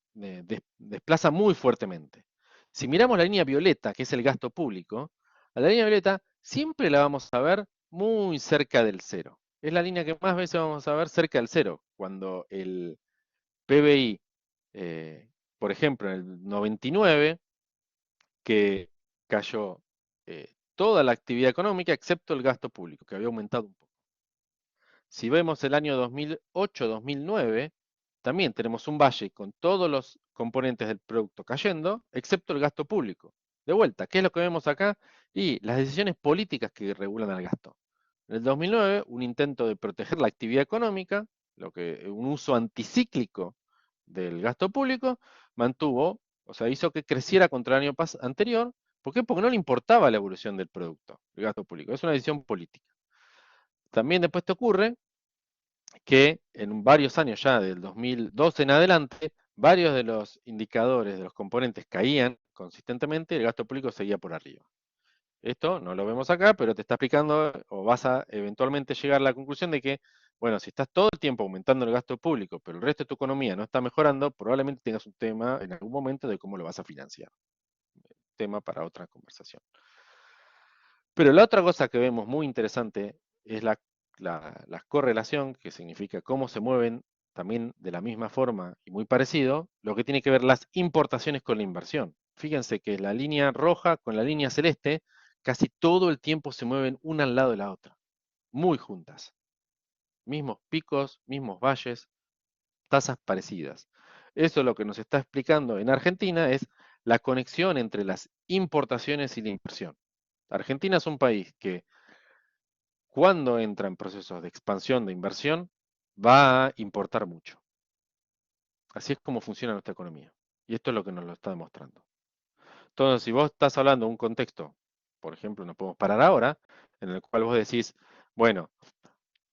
desplaza muy fuertemente. Si miramos la línea violeta, que es el gasto público, a la línea violeta siempre la vamos a ver muy cerca del cero. Es la línea que más veces vamos a ver cerca del cero, cuando el PBI, por ejemplo, en el 99, que cayó toda la actividad económica excepto el gasto público, que había aumentado un poco. Si vemos el año 2008-2009, también tenemos un valle con todos los componentes del producto cayendo, excepto el gasto público. De vuelta, ¿qué es lo que vemos acá? Y las decisiones políticas que regulan el gasto. En el 2009, un intento de proteger la actividad económica, un uso anticíclico del gasto público, mantuvo, o sea, hizo que creciera contra el año anterior. ¿Por qué? Porque no le importaba la evolución del producto, el gasto público. Es una decisión política. También después te ocurre que en varios años ya, del 2012 en adelante, varios de los indicadores de los componentes caían consistentemente y el gasto público seguía por arriba. Esto no lo vemos acá, pero te está explicando o vas a eventualmente llegar a la conclusión de que, bueno, si estás todo el tiempo aumentando el gasto público, pero el resto de tu economía no está mejorando, probablemente tengas un tema en algún momento de cómo lo vas a financiar. Tema para otra conversación. Pero la otra cosa que vemos muy interesante es la correlación, que significa cómo se mueven también de la misma forma y muy parecido, lo que tiene que ver las importaciones con la inversión. Fíjense que la línea roja con la línea celeste casi todo el tiempo se mueven una al lado de la otra, muy juntas. Mismos picos, mismos valles, tasas parecidas. Eso lo que nos está explicando en Argentina es la conexión entre las importaciones y la inversión. Argentina es un país que cuando entra en procesos de expansión de inversión va a importar mucho. Así es como funciona nuestra economía. Y esto es lo que nos lo está demostrando. Entonces, si vos estás hablando de un contexto, por ejemplo, nos podemos parar ahora, en el cual vos decís, bueno,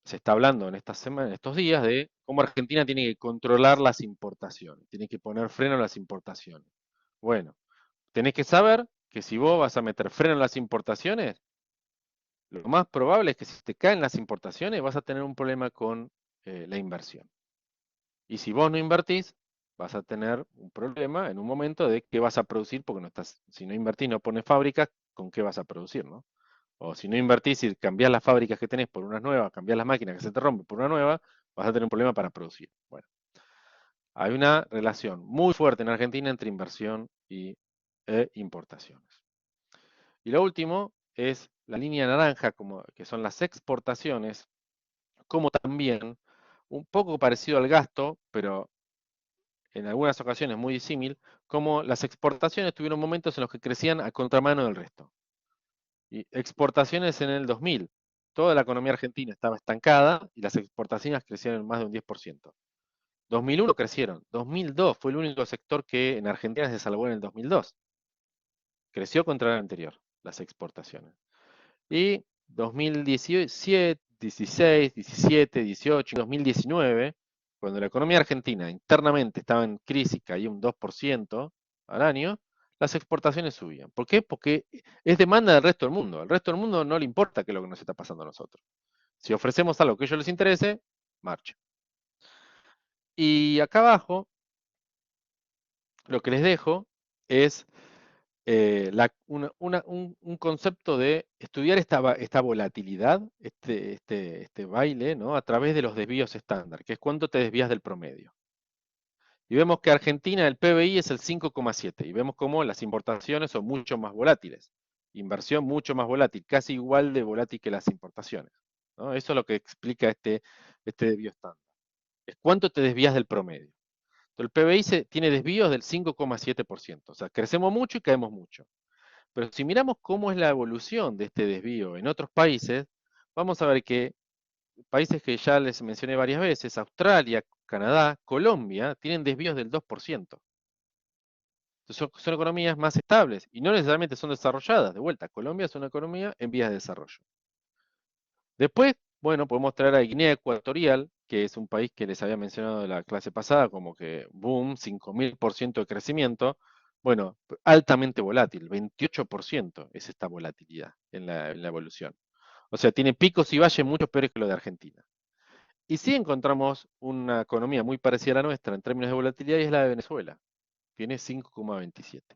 se está hablando en estas semanas, en estos días de cómo Argentina tiene que controlar las importaciones, tiene que poner freno a las importaciones. Bueno, tenés que saber que si vos vas a meter freno a las importaciones, lo más probable es que si te caen las importaciones vas a tener un problema con la inversión. Y si vos no invertís, vas a tener un problema en un momento de qué vas a producir, porque no estás, si no invertís, no pones fábricas, ¿con qué vas a producir, no? O si no invertís y cambiás las fábricas que tenés por unas nuevas, cambiás las máquinas que se te rompen por una nueva, vas a tener un problema para producir. Bueno, hay una relación muy fuerte en Argentina entre inversión e importaciones. Y lo último es la línea naranja, que son las exportaciones, como también un poco parecido al gasto, pero en algunas ocasiones muy disímil, como las exportaciones tuvieron momentos en los que crecían a contramano del resto. Y exportaciones en el 2000, toda la economía argentina estaba estancada y las exportaciones crecieron más de un 10%. 2001 crecieron, 2002 fue el único sector que en Argentina se salvó en el 2002. Creció contra el anterior, las exportaciones. Y 2017, 16, 17, 18, 2019, cuando la economía argentina internamente estaba en crisis, caía un 2% al año, las exportaciones subían. ¿Por qué? Porque es demanda del resto del mundo. Al resto del mundo no le importa qué es lo que nos está pasando a nosotros. Si ofrecemos algo que a ellos les interese, marcha. Y acá abajo, lo que les dejo es un concepto de estudiar esta volatilidad, este baile, ¿no? A través de los desvíos estándar, que es cuánto te desvías del promedio. Y vemos que Argentina, el PBI es el 5,7, y vemos cómo las importaciones son mucho más volátiles. Inversión mucho más volátil, casi igual de volátil que las importaciones, ¿no? Eso es lo que explica este desvío estándar. Es cuánto te desvías del promedio. Entonces, el PBI tiene desvíos del 5,7%, o sea, crecemos mucho y caemos mucho. Pero si miramos cómo es la evolución de este desvío en otros países, vamos a ver que países que ya les mencioné varias veces, Australia, Canadá, Colombia, tienen desvíos del 2%. Entonces son economías más estables y no necesariamente son desarrolladas. De vuelta, Colombia es una economía en vías de desarrollo. Después, bueno, podemos traer a Guinea Ecuatorial, que es un país que les había mencionado en la clase pasada, como que boom, 5000% de crecimiento. Bueno, altamente volátil, 28% es esta volatilidad en la evolución. O sea, tiene picos y valles mucho peores que lo de Argentina. Y sí encontramos una economía muy parecida a la nuestra en términos de volatilidad y es la de Venezuela. Tiene 5,27. O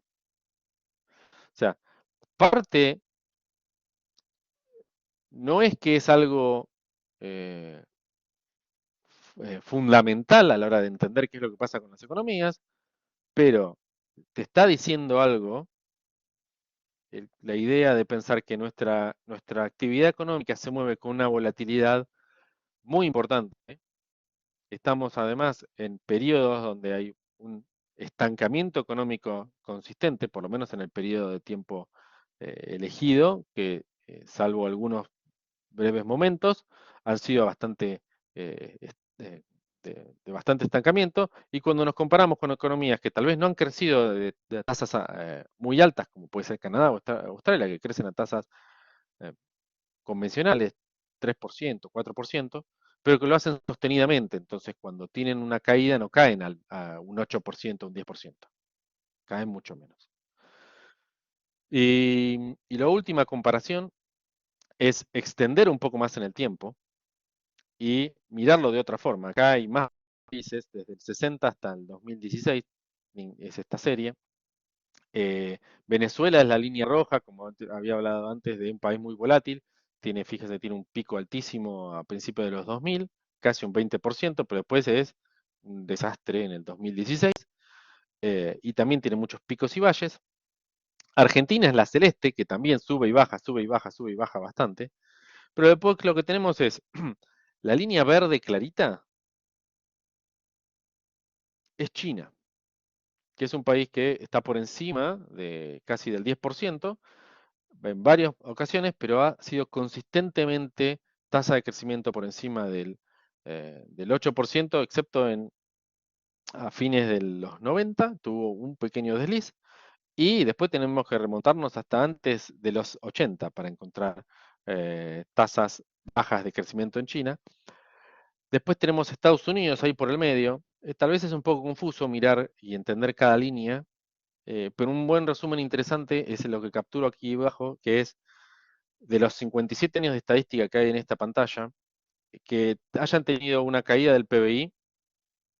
sea, parte no es que es algo eh, fundamental a la hora de entender qué es lo que pasa con las economías, pero te está diciendo algo, la idea de pensar que nuestra actividad económica se mueve con una volatilidad muy importante. Estamos además en periodos donde hay un estancamiento económico consistente, por lo menos en el periodo de tiempo elegido, que salvo algunos breves momentos, han sido bastante de bastante estancamiento, y cuando nos comparamos con economías que tal vez no han crecido de tasas muy altas, como puede ser Canadá o Australia, que crecen a tasas eh, convencionales, 3%, 4%, pero que lo hacen sostenidamente. Entonces, cuando tienen una caída, no caen a un 8%, un 10%, caen mucho menos. Y la última comparación es extender un poco más en el tiempo y mirarlo de otra forma. Acá hay más países, desde el 60 hasta el 2016, es esta serie. Venezuela es la línea roja, como había hablado antes, de un país muy volátil. Fíjese, tiene un pico altísimo a principios de los 2000, casi un 20%, pero después es un desastre en el 2016. Y también tiene muchos picos y valles. Argentina es la celeste, que también sube y baja, sube y baja, sube y baja bastante. Pero después lo que tenemos es la línea verde clarita, es China, que es un país que está por encima de casi del 10% en varias ocasiones, pero ha sido consistentemente tasa de crecimiento por encima del 8%, excepto a fines de los 90, tuvo un pequeño desliz, y después tenemos que remontarnos hasta antes de los 80 para encontrar tasas bajas de crecimiento en China. Después tenemos Estados Unidos ahí por el medio. Tal vez es un poco confuso mirar y entender cada línea, pero un buen resumen interesante es lo que capturo aquí abajo, que es de los 57 años de estadística que hay en esta pantalla, que hayan tenido una caída del PBI.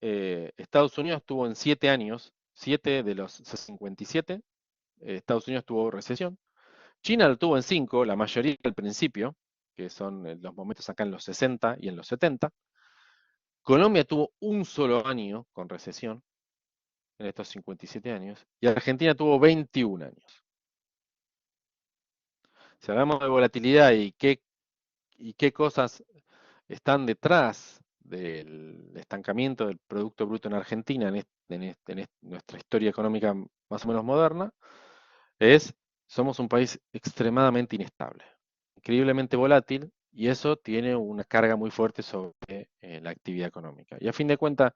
Estados Unidos tuvo en 7 años, 7 de los 57, Estados Unidos tuvo recesión. China lo tuvo en 5, la mayoría al principio, que son los momentos acá en los 60 y en los 70. Colombia tuvo un solo año con recesión en estos 57 años, y Argentina tuvo 21 años. Si hablamos de volatilidad y qué cosas están detrás del estancamiento del Producto Bruto en Argentina en nuestra historia económica más o menos moderna, somos un país extremadamente inestable, increíblemente volátil, y eso tiene una carga muy fuerte sobre la actividad económica. Y a fin de cuentas,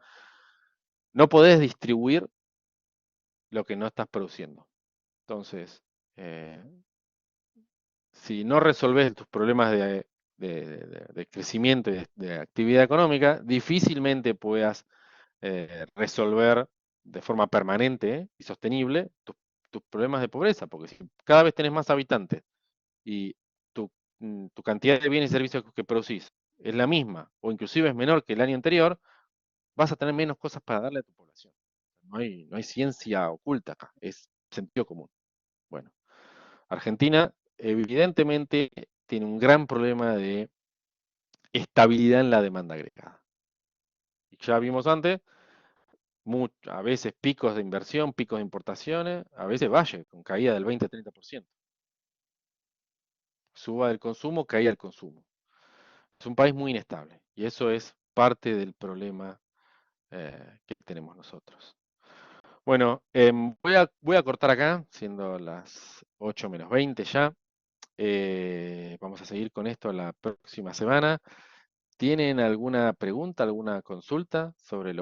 no podés distribuir lo que no estás produciendo. Entonces, eh, si no resolvés tus problemas de crecimiento y de actividad económica, difícilmente puedas resolver de forma permanente y sostenible tus problemas de pobreza, porque si cada vez tenés más habitantes y tu, tu cantidad de bienes y servicios que producís es la misma, o inclusive es menor que el año anterior, vas a tener menos cosas para darle a tu población. No hay ciencia oculta acá, es sentido común. Bueno, Argentina evidentemente tiene un gran problema de estabilidad en la demanda agregada. Y ya vimos antes, a veces picos de inversión, picos de importaciones, a veces valle, con caída del 20-30%. Suba el consumo, caída el consumo. Es un país muy inestable y eso es parte del problema que tenemos nosotros. Bueno, voy a cortar acá, siendo las 8 menos 20 ya. Vamos a seguir con esto la próxima semana. ¿Tienen alguna pregunta, alguna consulta sobre lo